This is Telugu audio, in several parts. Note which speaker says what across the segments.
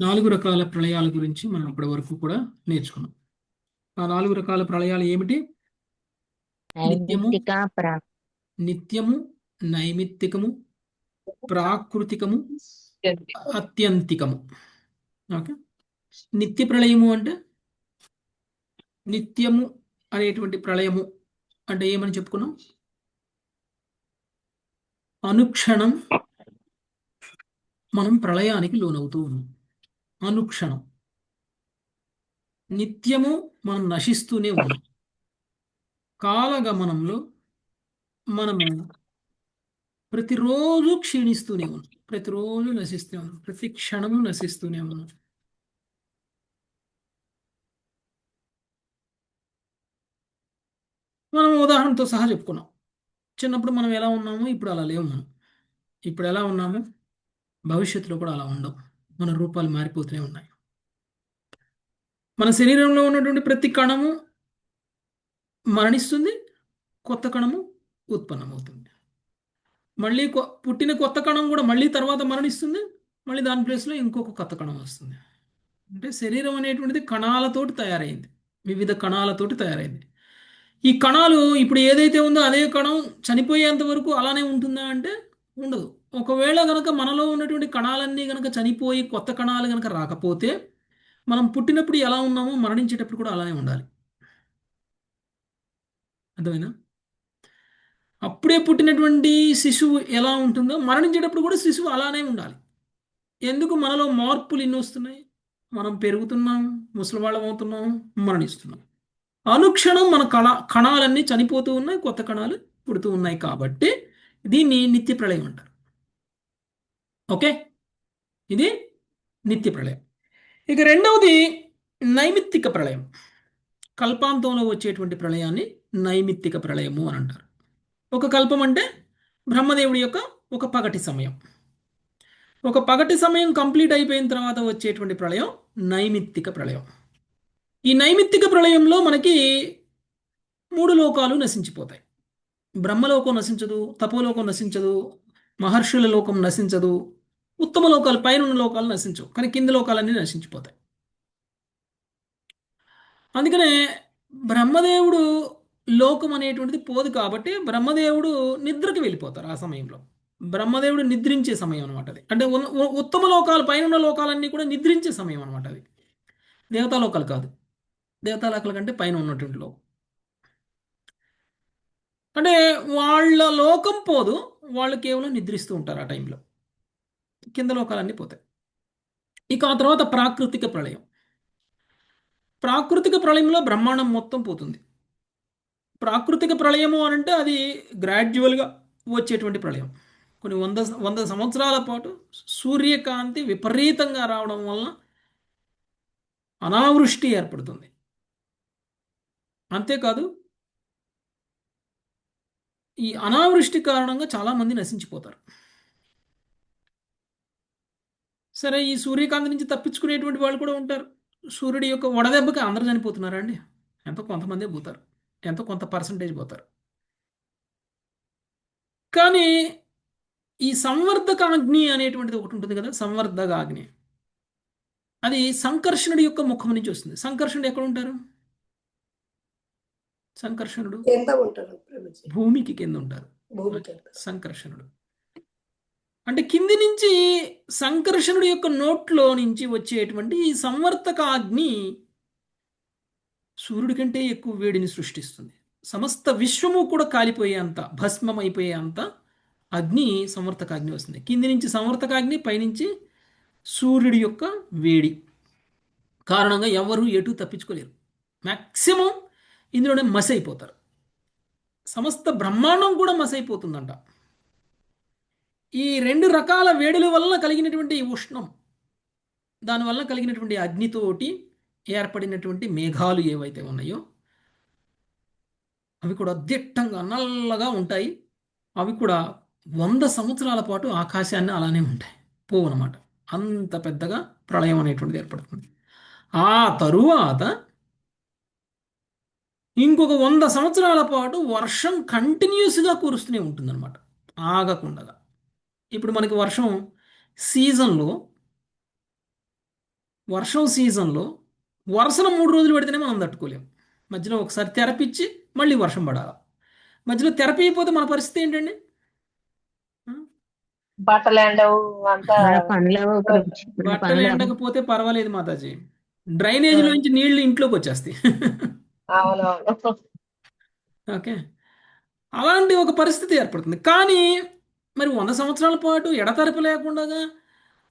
Speaker 1: 4 రకాల ప్రళయాల గురించి మనం ఇప్పటి వరకు కూడా నేర్చుకున్నాం. ఆ 4 రకాల ప్రళయాలు ఏమిటి? నిత్యము,
Speaker 2: నైమిత్తిక
Speaker 1: నిత్యము, నైమిత్తికము, ప్రాకృతికము, అత్యంతికము. ఓకే. నిత్య ప్రళయము అంటే నిత్యము అనేటువంటి ప్రళయము అంటే ఏమని చెప్పుకున్నాం? అనుక్షణం మనం ప్రళయానికి లోనవుతూ ఉన్నాం. అనుక్షణం. నిత్యము మనం నశిస్తూనే ఉన్నాం. కాలగమనంలో మనము ప్రతిరోజు క్షీణిస్తూనే ఉన్నాం. ప్రతిరోజు నశిస్తూనే ఉన్నాం. ప్రతి క్షణము నశిస్తూనే ఉన్నాం. మనం ఉదాహరణతో సహా చెప్పుకున్నాం. చిన్నప్పుడు మనం ఎలా ఉన్నామో ఇప్పుడు అలా లేవు మనం. ఇప్పుడు ఎలా ఉన్నామో భవిష్యత్తులో కూడా అలా ఉండం. మన రూపాలు మారిపోతూనే ఉన్నాయి. మన శరీరంలో ఉన్నటువంటి ప్రతి కణము మరణిస్తుంది, కొత్త కణము ఉత్పన్నమవుతుంది. మళ్ళీ పుట్టిన కొత్త కణం కూడా మళ్ళీ తర్వాత మరణిస్తుంది, మళ్ళీ దాని ప్లేస్లో ఇంకొక కొత్త కణం వస్తుంది. అంటే శరీరం అనేటువంటిది కణాలతోటి తయారైంది. వివిధ కణాలతోటి తయారైంది. ఈ కణాలు ఇప్పుడు ఏదైతే ఉందో అదే కణం చనిపోయేంత వరకు అలానే ఉంటుందా అంటే ఉండదు. ఒకవేళ గనక మనలో ఉన్నటువంటి కణాలన్నీ గనక చనిపోయి కొత్త కణాలు గనక రాకపోతే మనం పుట్టినప్పుడు ఎలా ఉన్నామో మరణించేటప్పుడు కూడా అలానే ఉండాలి. అర్థమైనా? అప్పుడే పుట్టినటువంటి శిశువు ఎలా ఉంటుందో మరణించేటప్పుడు కూడా శిశువు అలానే ఉండాలి. ఎందుకు మనలో మార్పులు ఇన్ని వస్తున్నాయి? మనం పెరుగుతున్నాం, ముసలివాళ్ళం అవుతున్నాం, మరణిస్తున్నాం. అనుక్షణం మన కణాలన్నీ చనిపోతూ ఉన్నాయి, కొత్త కణాలు పుడుతూ ఉన్నాయి. కాబట్టి దీన్ని నిత్య ప్రళయం అంటారు. ఓకే, ఇది నిత్య ప్రళయం. ఇక రెండవది నైమిత్తిక ప్రళయం. కల్పాంతంలో వచ్చేటువంటి ప్రళయాన్ని నైమిత్తిక ప్రళయము అని అంటారు. ఒక కల్పం అంటే బ్రహ్మదేవుడి యొక్క ఒక పగటి సమయం. ఒక పగటి సమయం కంప్లీట్ అయిపోయిన తర్వాత వచ్చేటువంటి ప్రళయం నైమిత్తిక ప్రళయం. ఈ నైమిత్తిక ప్రళయంలో మనకి 3 లోకాలు నశించిపోతాయి. బ్రహ్మలోకం నశించదు, తపోలోకం నశించదు, మహర్షుల లోకం నశించదు, ఉత్తమ లోకాలు పైన ఉన్న లోకాలు నశించవు, కానీ కింది లోకాలన్నీ నశించిపోతాయి. అందుకనే బ్రహ్మదేవుడు లోకం అనేటువంటిది పోదు కాబట్టి బ్రహ్మదేవుడు నిద్రకి వెళ్ళిపోతారు ఆ సమయంలో. బ్రహ్మదేవుడు నిద్రించే సమయం అనమాట అది. అంటే ఉత్తమ లోకాలు పైన ఉన్న లోకాలన్నీ కూడా నిద్రించే సమయం అనమాట అది. దేవతాలోకాలు కాదు. దేవతాలోకాల కంటే పైన ఉన్నటువంటి లోకం. అంటే వాళ్ళ లోకం పోదు, వాళ్ళు కేవలం నిద్రిస్తూ ఉంటారు ఆ టైంలో. కింద లోకాలన్నీ పోతాయి. ఇక ఆ తర్వాత ప్రాకృతిక ప్రళయం. ప్రాకృతిక ప్రళయంలో బ్రహ్మాండం మొత్తం పోతుంది. ప్రాకృతిక ప్రళయము అని అంటే అది గ్రాడ్యువల్గా వచ్చేటువంటి ప్రళయం. కొన్ని వంద వంద సంవత్సరాల పాటు సూర్యకాంతి విపరీతంగా రావడం వలన అనావృష్టి ఏర్పడుతుంది. అంతేకాదు, ఈ అనావృష్టి కారణంగా చాలామంది నశించిపోతారు. సరే, ఈ సూర్యకాంతి నుంచి తప్పించుకునేటువంటి వాళ్ళు కూడా ఉంటారు. సూర్యుడి యొక్క వడదెబ్బకి అందరూ చనిపోతున్నారా అండి? ఎంతో కొంతమందే పోతారు, ఎంతో కొంత పర్సంటేజ్ పోతారు. కానీ ఈ సంవర్ధక అగ్ని అనేటువంటిది ఒకటి ఉంటుంది కదా, సంవర్ధక అగ్ని. అది సంకర్షణుడి యొక్క ముఖం నుంచి వస్తుంది. సంకర్షణుడు ఎక్కడ ఉంటారు? సంకర్షణుడు
Speaker 3: ఎంత ఉంటారు ప్రభుజీ?
Speaker 1: భూమికి కింద ఉంటారు.
Speaker 3: భూమికి.
Speaker 1: సంకర్షణుడు అంటే కింది నుంచి సంకర్షణుడి యొక్క నోట్లో నుంచి వచ్చేటువంటి ఈ సంవర్ధక అగ్ని సూర్యుడి కంటే ఎక్కువ వేడిని సృష్టిస్తుంది. సమస్త విశ్వము కూడా కాలిపోయేంత, భస్మం అయిపోయేంత అగ్ని సంవర్ధక అగ్ని వస్తుంది. కింది నుంచి సంవర్ధక అగ్ని, పైనుంచి సూర్యుడి యొక్క వేడి కారణంగా ఎవరు ఎటు తప్పించుకోలేరు. మ్యాక్సిమం ఇందులోనే మసి అయిపోతారు. సమస్త బ్రహ్మాండం కూడా మసి అయిపోతుందంట. ఈ 2 రకాల వేడుల వలన కలిగినటువంటి ఉష్ణం, దానివల్ల కలిగినటువంటి అగ్నితోటి ఏర్పడినటువంటి మేఘాలు ఏవైతే ఉన్నాయో అవి కూడా దిట్టంగా నల్లగా ఉంటాయి. అవి కూడా 100 సంవత్సరాల పాటు ఆకాశాన్ని అలానే ఉంటాయి, పోవన్నమాట. అంత పెద్దగా ప్రళయం అనేటువంటిది ఏర్పడుతుంది. ఆ తరువాత ఇంకొక 100 సంవత్సరాల పాటు వర్షం కంటిన్యూస్గా కురుస్తూనే ఉంటుందన్నమాట, ఆగకుండా. ఇప్పుడు మనకి వర్షం సీజన్లో వర్షం సీజన్లో వరుసన 3 రోజులు పడితేనే మనం తట్టుకోలేం. మధ్యలో ఒకసారి తెరపిచ్చి మళ్ళీ వర్షం పడాలి. మధ్యలో తెరపి అయిపోతే మన పరిస్థితి ఏంటండి? ఆ?
Speaker 2: బట్టలు ఎండవు అంతా.
Speaker 3: మన పనులు ప్రభుజీ, మన
Speaker 1: బట్టలు
Speaker 3: పనులు
Speaker 1: ఎండకపోతే పర్వాలేదు మాతాజీ,
Speaker 2: ఆ,
Speaker 1: డ్రైనేజీలోంచి నీళ్లు ఇంట్లోకి వచ్చేస్తాయి.
Speaker 2: అవునవును.
Speaker 1: ఓకే, అలాంటి ఒక పరిస్థితి ఏర్పడుతుంది. కానీ మరి 100 సంవత్సరాల పాటు ఎడతెరపి లేకుండా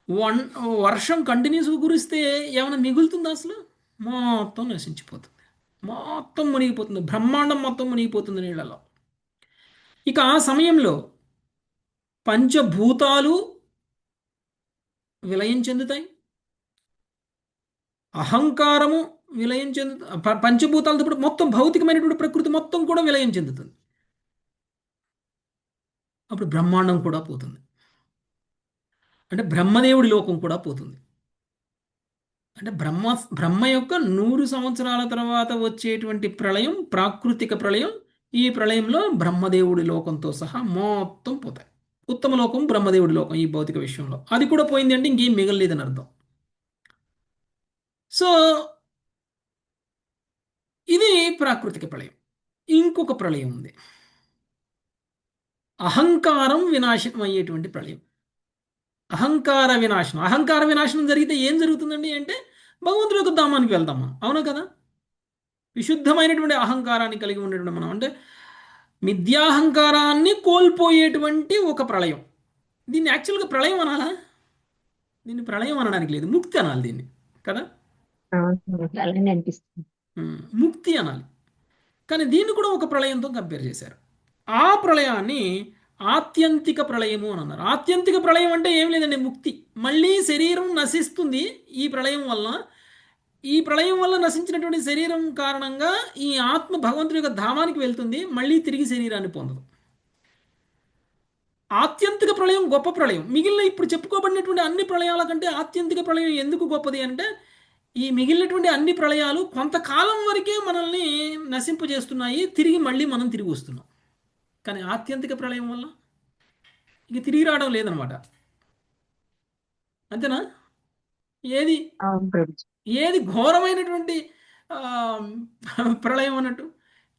Speaker 1: వన్ వర్షం కంటిన్యూస్గా కురిస్తే ఏమైనా మిగులుతుందా అసలు? మొత్తం నశించిపోతుంది, మొత్తం మునిగిపోతుంది, బ్రహ్మాండం మొత్తం మునిగిపోతుంది నీళ్ళలో. ఇక ఆ సమయంలో పంచభూతాలు విలయం చెందుతాయి, అహంకారము విలయం చెందుతుంది, పంచభూతాలతో పాటు మొత్తం భౌతికమైనటువంటి ప్రకృతి మొత్తం కూడా విలయం చెందుతుంది. అప్పుడు బ్రహ్మాండం కూడా పోతుంది, అంటే బ్రహ్మదేవుడి లోకం కూడా పోతుంది. అంటే బ్రహ్మ యొక్క 100 సంవత్సరాల తర్వాత వచ్చేటువంటి ప్రళయం ప్రాకృతిక ప్రళయం. ఈ ప్రళయంలో బ్రహ్మదేవుడి లోకంతో సహా మొత్తం పోతాయి. ఉత్తమ లోకం బ్రహ్మదేవుడి లోకం ఈ భౌతిక విషయంలో అది కూడా పోయింది అంటే ఇంకేం మిగలలేదని అర్థం. సో ఇది ప్రాకృతిక ప్రళయం. ఇంకొక ప్రళయం ఉంది, అహంకారం వినాశనం అయ్యేటువంటి ప్రళయం. అహంకార వినాశనం జరిగితే ఏం జరుగుతుందండి అంటే భగవంతుడి యొక్క ధామానికి వెళ్తాం మనం, అవునా కదా? విశుద్ధమైనటువంటి అహంకారాన్ని కలిగి ఉండేటువంటి మనం, అంటే మిథ్యాహంకారాన్ని కోల్పోయేటువంటి ఒక ప్రళయం. దీన్ని యాక్చువల్గా ప్రళయం అనాలా? దీన్ని ప్రళయం అనడానికి లేదు, ముక్తి అనాలి దీన్ని, కదా?
Speaker 3: అలానే అనిపిస్తుంది.
Speaker 1: ముక్తి అనాలి. కానీ దీన్ని కూడా ఒక ప్రళయంతో కంపేర్ చేశారు. ఆ ప్రళయాన్ని ఆత్యంతిక ప్రళయము అని అన్నారు. ఆత్యంతిక ప్రళయం అంటే ఏం లేదండి, ముక్తి. మళ్ళీ శరీరం నశిస్తుంది ఈ ప్రళయం వల్ల. ఈ ప్రళయం వల్ల నశించినటువంటి శరీరం కారణంగా ఈ ఆత్మ భగవంతుడి యొక్క ధామానికి వెళ్తుంది, మళ్ళీ తిరిగి శరీరాన్ని పొందదు. ఆత్యంతిక ప్రళయం గొప్ప ప్రళయం. మిగిలిన ఇప్పుడు చెప్పుకోబడినటువంటి అన్ని ప్రళయాల కంటే ఆత్యంతిక ప్రళయం ఎందుకు గొప్పది అంటే, ఈ మిగిలినటువంటి అన్ని ప్రళయాలు కొంతకాలం వరకే మనల్ని నశింపజేస్తున్నాయి, తిరిగి మళ్ళీ మనం తిరిగి వస్తున్నాం. కానీ ఆత్యంతిక ప్రళయం వల్ల ఇక తిరిగి రావడం లేదనమాట. అంతేనా? ఏది
Speaker 3: అవును ప్రభుజీ.
Speaker 1: ఏది ఘోరమైనటువంటి ఆ, ప్రళయం అన్నట్టు,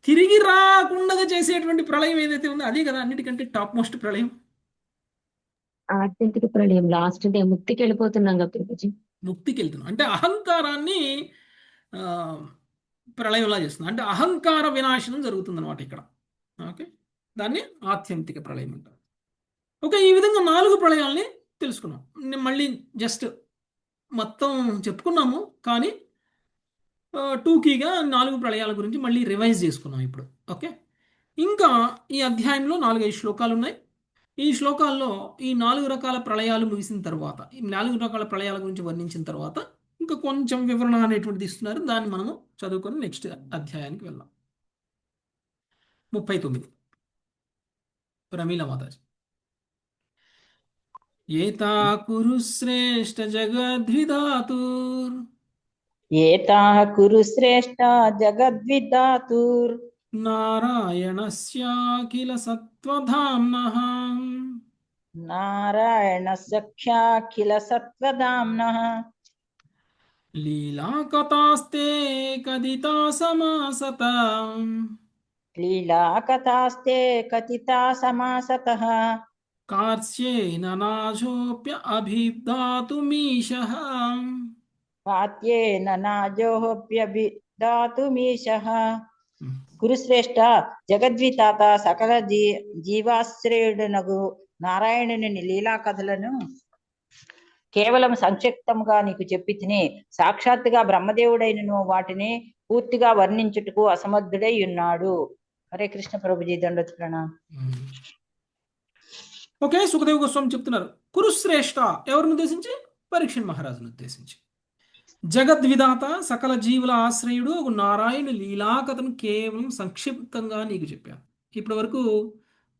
Speaker 1: తిరిగి రాకుండా చేసేటువంటి ప్రళయం ఏదైతే ఉందో అదే కదా అన్నిటికంటే టాప్ మోస్ట్ ప్రళయం.
Speaker 3: ఆత్యంతిక ప్రళయం లాస్ట్ డే ముక్తికి వెళ్ళిపోతున్నాం కదా ప్రభుజీ.
Speaker 1: ముక్తికి వెళ్తున్నాం అంటే అహంకారాన్ని ఆ, ప్రళయంలా చేస్తుంది, అంటే అహంకార వినాశనం జరుగుతుంది అనమాట ఇక్కడ. ఓకే, దాన్ని ఆత్యంతిక ప్రళయం అంటారు. ఓకే, ఈ విధంగా 4 ప్రళయాల్ని తెలుసుకున్నాం. నేను మళ్ళీ జస్ట్ మొత్తం చెప్పుకున్నాము, కానీ టూకీగా 4 ప్రళయాల గురించి మళ్ళీ రివైజ్ చేసుకున్నాం ఇప్పుడు. ఓకే, ఇంకా ఈ అధ్యాయంలో 4-5 శ్లోకాలు ఉన్నాయి. ఈ శ్లోకాల్లో ఈ 4 రకాల ప్రళయాలు ముగిసిన తర్వాత, ఈ 4 రకాల ప్రళయాల గురించి వర్ణించిన తర్వాత ఇంకా కొంచెం వివరణ అనేటువంటిది ఇస్తున్నారు. దాన్ని మనము చదువుకొని నెక్స్ట్ అధ్యాయానికి వెళ్దాం. 39 ప్రమీల మాతాజీ. ఏతా కురు శ్రేష్ఠ జగద్విధాతుర్
Speaker 4: ఏతాః కురు శ్రేష్ఠా జగద్విధాతుర్
Speaker 1: నారాయణస్యాఖిల సత్వధామ్నః
Speaker 4: నారాయణ సఖ్యాఖిల సత్వదామ్నః
Speaker 1: లీలాకథాస్తే కదితా సమాసత
Speaker 4: లీలాకథాస్తే కథితా సమాసతః
Speaker 1: కార్స్యేన నాశోప్య అభిధాతుమీశః.
Speaker 4: వాత్యేన నాజోహ్యభిధాతుమీశః. కురుశ్రేష్ఠ జగద్వితాత సకల జీవాశ్రయుడునగు నారాయణుని లీలా కథలను కేవలం సంక్షిప్తంగా నీకు చెప్పి తిని, సాక్షాత్తుగా బ్రహ్మదేవుడైనను వాటిని పూర్తిగా వర్ణించుటకు అసమర్థుడై ఉన్నాడు. హరే కృష్ణ ప్రభుజీ, దండోత్ ప్రణామ్.
Speaker 1: ఓకే, సుఖదేవ్ గోస్వామి చెప్తున్నారు కురుశ్రేష్ఠ ఎవరిని ఉద్దేశించి? పరీక్షణ్ మహారాజును ఉద్దేశించి. జగద్విధాత సకల జీవుల ఆశ్రయుడు ఒక నారాయణ లీలాకథను కేవలం సంక్షిప్తంగా నీకు చెప్పాను. ఇప్పటి వరకు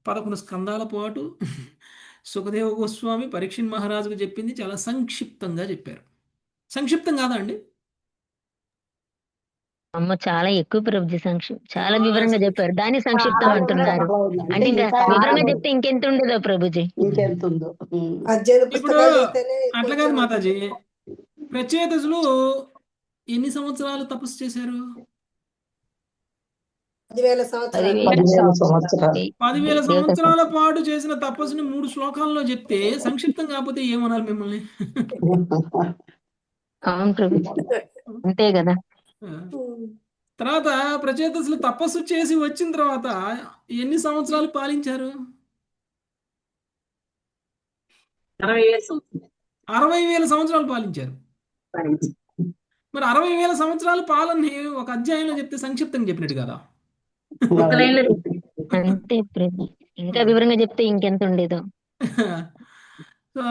Speaker 1: 11 స్కందాల పాటు సుఖదేవ గోస్వామి పరీక్షణ్ మహారాజుకు చెప్పింది చాలా సంక్షిప్తంగా చెప్పారు. సంక్షిప్తం కాదా అండి?
Speaker 3: అమ్మ చాలా ఎక్కువ ప్రభుజీ, చాలా వివరంగా చెప్పారు. దాన్ని సంక్షిప్తం అంటున్నారు. అంటే ఇంకా వివరంగా చెప్తే ఇంకెంత ఉండదో ప్రభుజీ.
Speaker 5: ఇంకెంత ఉందో.
Speaker 1: ఇప్పుడు అట్లా కాదు మాతాజీ, ప్రచేతసులు ఎన్ని సంవత్సరాలు తపస్సు చేశారు?
Speaker 5: 10,000 సంవత్సరాలు.
Speaker 2: 10,000 సంవత్సరాలు.
Speaker 1: 10,000 సంవత్సరాల పాటు చేసిన తపస్సుని 3 శ్లోకాల్లో చెప్తే సంక్షిప్తం కాకపోతే ఏమనాలి మిమ్మల్ని?
Speaker 3: అవును ప్రభుజీ, అంతే కదా.
Speaker 1: తర్వాత ప్రచేతసులు తపస్సు చేసి వచ్చిన తర్వాత ఎన్ని సంవత్సరాలు పాలించారు? 60,000 సంవత్సరాలు పాలించారు. మరి 60,000 సంవత్సరాల పాలనని ఒక అధ్యాయంలో చెప్తే సంక్షిప్తంగా చెప్పినట్టు కదా.
Speaker 3: అంతే ప్రభు, ఇంకా వివరంగా చెప్తే ఇంకెంత ఉండేదో.
Speaker 1: సో,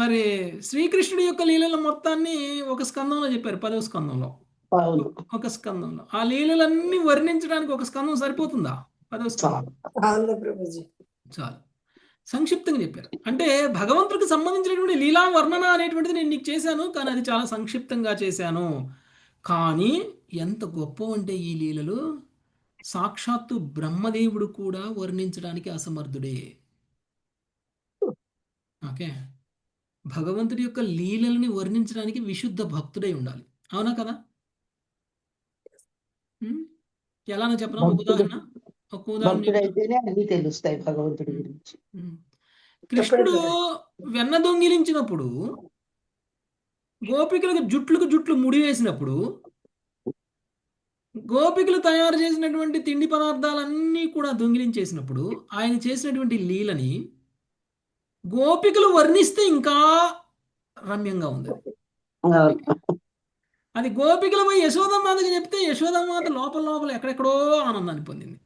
Speaker 1: మరి శ్రీకృష్ణుడి యొక్క లీలల మొత్తాన్ని ఒక స్కందంలో చెప్పారు, 10వ స్కందంలో.
Speaker 2: అవును.
Speaker 1: ఒక స్కందంలో ఆ లీలలన్నీ వర్ణించడానికి ఒక స్కందం సరిపోతుందా? 10వ స్కందం
Speaker 5: అవును ప్రభుజీ.
Speaker 1: చాలు, సంక్షిప్తంగా చెప్పారు. అంటే భగవంతుడికి సంబంధించినటువంటి లీలా వర్ణన అనేటువంటిది నేను నీకు చేశాను, కానీ అది చాలా సంక్షిప్తంగా చేశాను. కానీ ఎంత గొప్ప అంటే ఈ లీలలు సాక్షాత్తు బ్రహ్మదేవుడు కూడా వర్ణించడానికి అసమర్థుడే. ఓకే, భగవంతుడి యొక్క లీలల్ని వర్ణించడానికి విశుద్ధ భక్తుడై ఉండాలి. అవునా కదా? ఉం? ఎలానో చెప్పనా? ఒక ఉదాహరణ
Speaker 2: భక్తుడైతేనే అన్ని తెలుస్తాయి భగవంతుడి గురించి.
Speaker 1: ఉం. కృష్ణుడు వెన్న దొంగిలించినప్పుడు గోపికలకు జుట్లు ముడి వేసినప్పుడు గోపికలు తయారు చేసినటువంటి తిండి పదార్థాలన్నీ కూడా దొంగిలించేసినప్పుడు ఆయన చేసినటువంటి లీలని గోపికలు వర్ణిస్తే ఇంకా రమ్యంగా ఉంది. అది గోపికలు పోయి యశోదమాతకి చెప్తే యశోదమాత లోపల ఎక్కడెక్కడో ఆనందాన్ని పొందింది.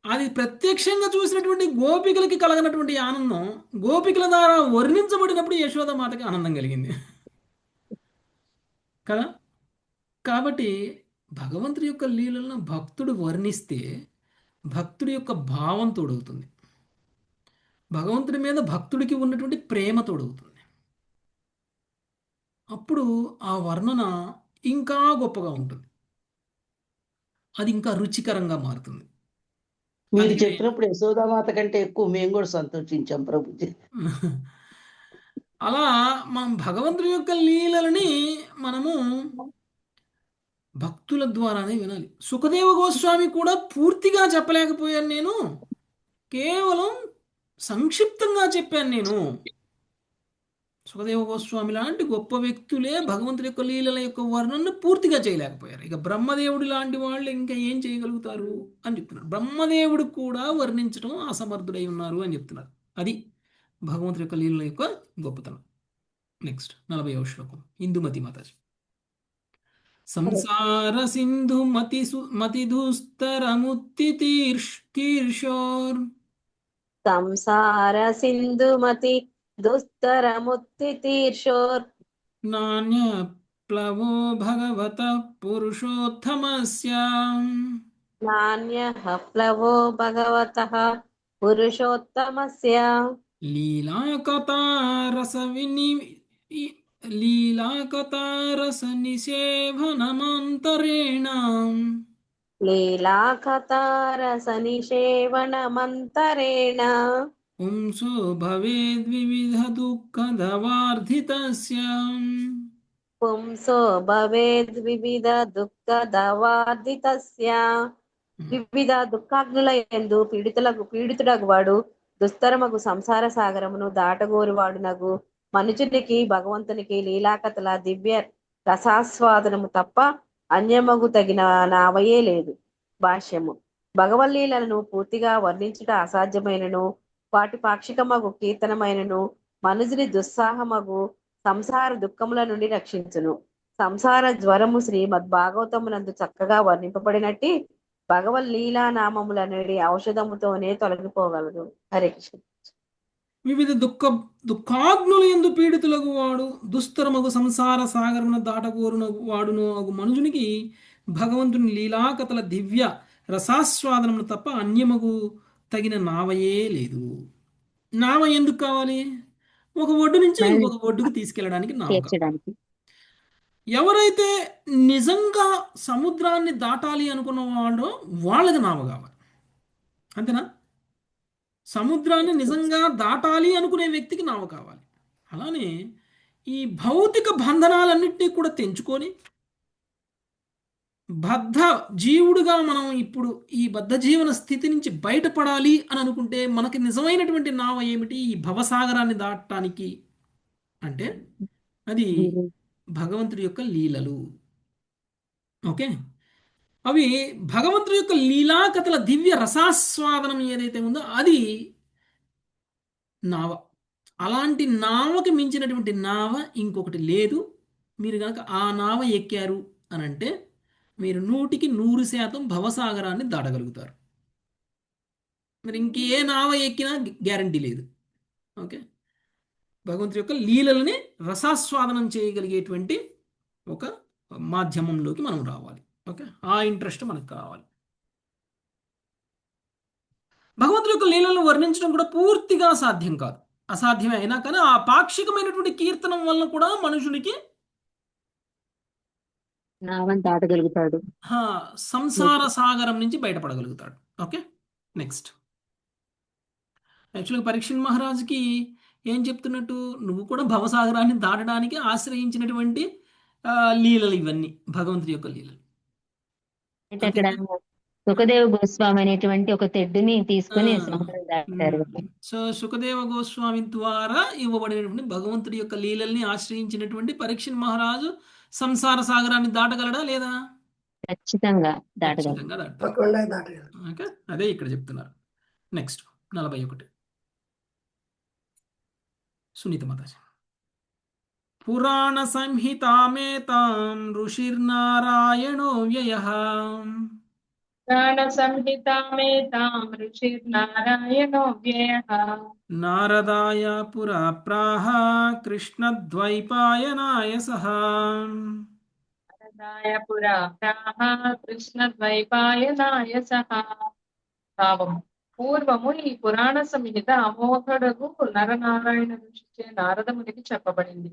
Speaker 1: అది ప్రత్యక్షంగా చూసినటువంటి గోపికలకి కలగనటువంటి ఆనందం గోపికల ద్వారా వర్ణించబడినప్పుడు యశోదమాతకి ఆనందం కలిగింది కదా. కాబట్టి భగవంతుడి యొక్క లీలలను భక్తుడు వర్ణిస్తే భక్తుడి యొక్క భావం తోడవుతుంది, భగవంతుడి మీద భక్తుడికి ఉన్నటువంటి ప్రేమ తోడవుతుంది. అప్పుడు ఆ వర్ణన ఇంకా గొప్పగా ఉంటుంది, అది ఇంకా రుచికరంగా మారుతుంది.
Speaker 2: మీరు చెప్పినప్పుడు యశోదామాత కంటే ఎక్కువ మేము కూడా సంతోషించాం ప్రభుజీ.
Speaker 1: అలా మనం భగవంతుడి యొక్క లీలలని మనము భక్తుల ద్వారానే వినాలి. సుఖదేవ గోస్వామి కూడా పూర్తిగా చెప్పలేకపోయాను, నేను కేవలం సంక్షిప్తంగా చెప్పాను. నేను సుఖదేవ గోస్వామి లాంటి గొప్ప వ్యక్తులే భగవంతుడి యొక్క లీలల యొక్క వర్ణనను పూర్తిగా చేయలేకపోయారు. ఇక బ్రహ్మదేవుడు లాంటి వాళ్ళు ఇంకా ఏం చేయగలుగుతారు అని చెప్తున్నారు. బ్రహ్మదేవుడు కూడా వర్ణించడం అసమర్థుడై ఉన్నారు అని చెప్తున్నారు. అది భగవంతుడి యొక్క లీలల యొక్క గొప్పతనం. నెక్స్ట్ 40వ శ్లోకం, ఇందుమతి మాతాజీ. సంసార సింధు మతి దుస్తరముత్తితీర్షోర్
Speaker 6: సంసార సింధుమతి దుస్తరముత్తితీర్షోర్
Speaker 1: నాణ్య ప్లవో భగవత పురుషోత్తమస్య
Speaker 6: నాణ్యః ప్లవో భగవతః పురుషోత్తమస్య
Speaker 1: లీలాకతారస నిషేవనమంతరేణ
Speaker 6: లీలాకతారసనిషేవణమంతరేణ
Speaker 1: పుంసో భవేద్వివిధ దుఃఖదవార్ధితస్య
Speaker 6: పుంసో భవేద్వివిధ దుఃఖదవార్ధితస్య వివిధ దుఃఖాగ్నుల యందు పీడితుడగు వాడు దుస్తరమగు సంసార సాగరమును దాటగోరువాడునగు మనుజునికి భగవంతునికి లీలాకథల దివ్య రసాస్వాదనము తప్ప అన్యమగు తగిన నావయే లేదు. భాష్యము. భగవల్లీలను పూర్తిగా వర్ణించుట అసాధ్యమైనను వాటి పాక్షికమగు కీర్తనమైనను మనుజుని దుస్సాహమగు సంసార దుఃఖముల నుండి రక్షించును. సంసార జ్వరము శ్రీమద్ భాగవతమునందు చక్కగా వర్ణింపబడినట్టి భగవల్లీలా నామములనేది ఔషధముతోనే తొలగిపోగలదు. హరే కృష్ణ.
Speaker 1: వివిధ దుఃఖాగ్నుల యందు పీడితులకు వాడు దుస్తరమగు సంసార సాగరమున దాటగోరునగు వాడును అగు మనుజునికి భగవంతుని లీలాకథల దివ్య రసాస్వాదనమును తప్ప అన్యమగు తగిన నావయే లేదు. నావ ఎందుకు కావాలి? ఒక ఒడ్డు నుంచి ఇంకొక ఒడ్డుకు తీసుకెళ్ళడానికి నావ కావాలి. ఎవరైతే నిజంగా సముద్రాన్ని దాటాలి అనుకున్న వాళ్ళో వాళ్ళకి నావ కావాలి, అంతేనా? సముద్రాన్ని నిజంగా దాటాలి అనుకునే వ్యక్తికి నావ కావాలి. అలానే ఈ భౌతిక బంధనాలన్నింటినీ కూడా తెంచుకొని బద్ధ జీవుడుగా మనం ఇప్పుడు ఈ బద్ధ జీవన స్థితి నుంచి బయటపడాలి అని అనుకుంటే మనకి నిజమైనటువంటి నావ ఏమిటి? ఈ భవసాగరాన్ని దాటడానికి అంటే అది భగవంతుడి యొక్క లీలలు. ఓకే, అవి భగవంతుడి యొక్క లీలా కథల దివ్య రసాస్వాదనం ఏదైతే ఉందో అది నావ. అలాంటి నావకి మించినటువంటి నావ ఇంకొకటి లేదు. మీరు కనుక ఆ నావ ఎక్కారు అని అంటే మీరు 100% భవసాగరాన్ని దాటగలుగుతారు. మరి ఇంకే నావ ఎక్కినా గ్యారంటీ లేదు. ఓకే, భగవంతుడి యొక్క లీలల్ని రసాస్వాదనం చేయగలిగేటువంటి ఒక మాధ్యమంలోకి మనం రావాలి. ఓకే, ఆ ఇంట్రెస్ట్ మనకు కావాలి. భగవంతుడి యొక్క లీలలను వర్ణించడం కూడా పూర్తిగా సాధ్యం కాదు, అసాధ్యమే. అయినా కానీ ఆ పాక్షికమైనటువంటి కీర్తనం వలన కూడా మనుషునికి
Speaker 3: నావని దాటగలుగుతాడు.
Speaker 1: సంసార సాగరం నుంచి బయటపడగలుగుతాడు. Okay, next. యాక్చువల్గా పరీక్షణ్ మహారాజుకి ఏం చెప్తున్నట్టు, నువ్వు కూడా భవసాగరాన్ని దాటడానికి ఆశ్రయించినటువంటి లీలలు ఇవన్నీ భగవంతుడి యొక్క లీలలు.
Speaker 3: అయితే అక్కడ సుఖదేవ గోస్వామి అనేటువంటి ఒక తెడ్డుని తీసుకుని సముద్రం దాటారు.
Speaker 1: సో సుఖదేవ గోస్వామి ద్వారా ఇవ్వబడినటువంటి భగవంతుడి యొక్క లీలల్ని ఆశ్రయించినటువంటి పరీక్షణ్ మహారాజు సంసార సాగరాన్ని దాటగలడా లేదా?
Speaker 3: ఖచ్చితంగా దాటగలడు.
Speaker 1: ఖచ్చితంగా దాటగలడు.
Speaker 5: తప్పకుండా దాటగలరు.
Speaker 1: ఓకే, అదే ఇక్కడ చెప్తున్నారు. నెక్స్ట్ 41 సునీత మాతాజీ. పురాణ సంహితామేతాం ఋషిర్నారాయణో వ్యయః
Speaker 7: పురాణ సంహితామేతాం ఋషిర్నారాయణో వ్యయః
Speaker 1: నారదాయ పురా ప్రాహ కృష్ణద్వైపాయనాయ సహ.
Speaker 7: నారదాయ పురా ప్రాహ కృష్ణద్వైపాయనాయ సహ. భావం: పూర్వము ఈ పురాణ సంహిత అమోఘుడగు నరనారాయణ ఋషిచే నారదమునికి చెప్పబడింది.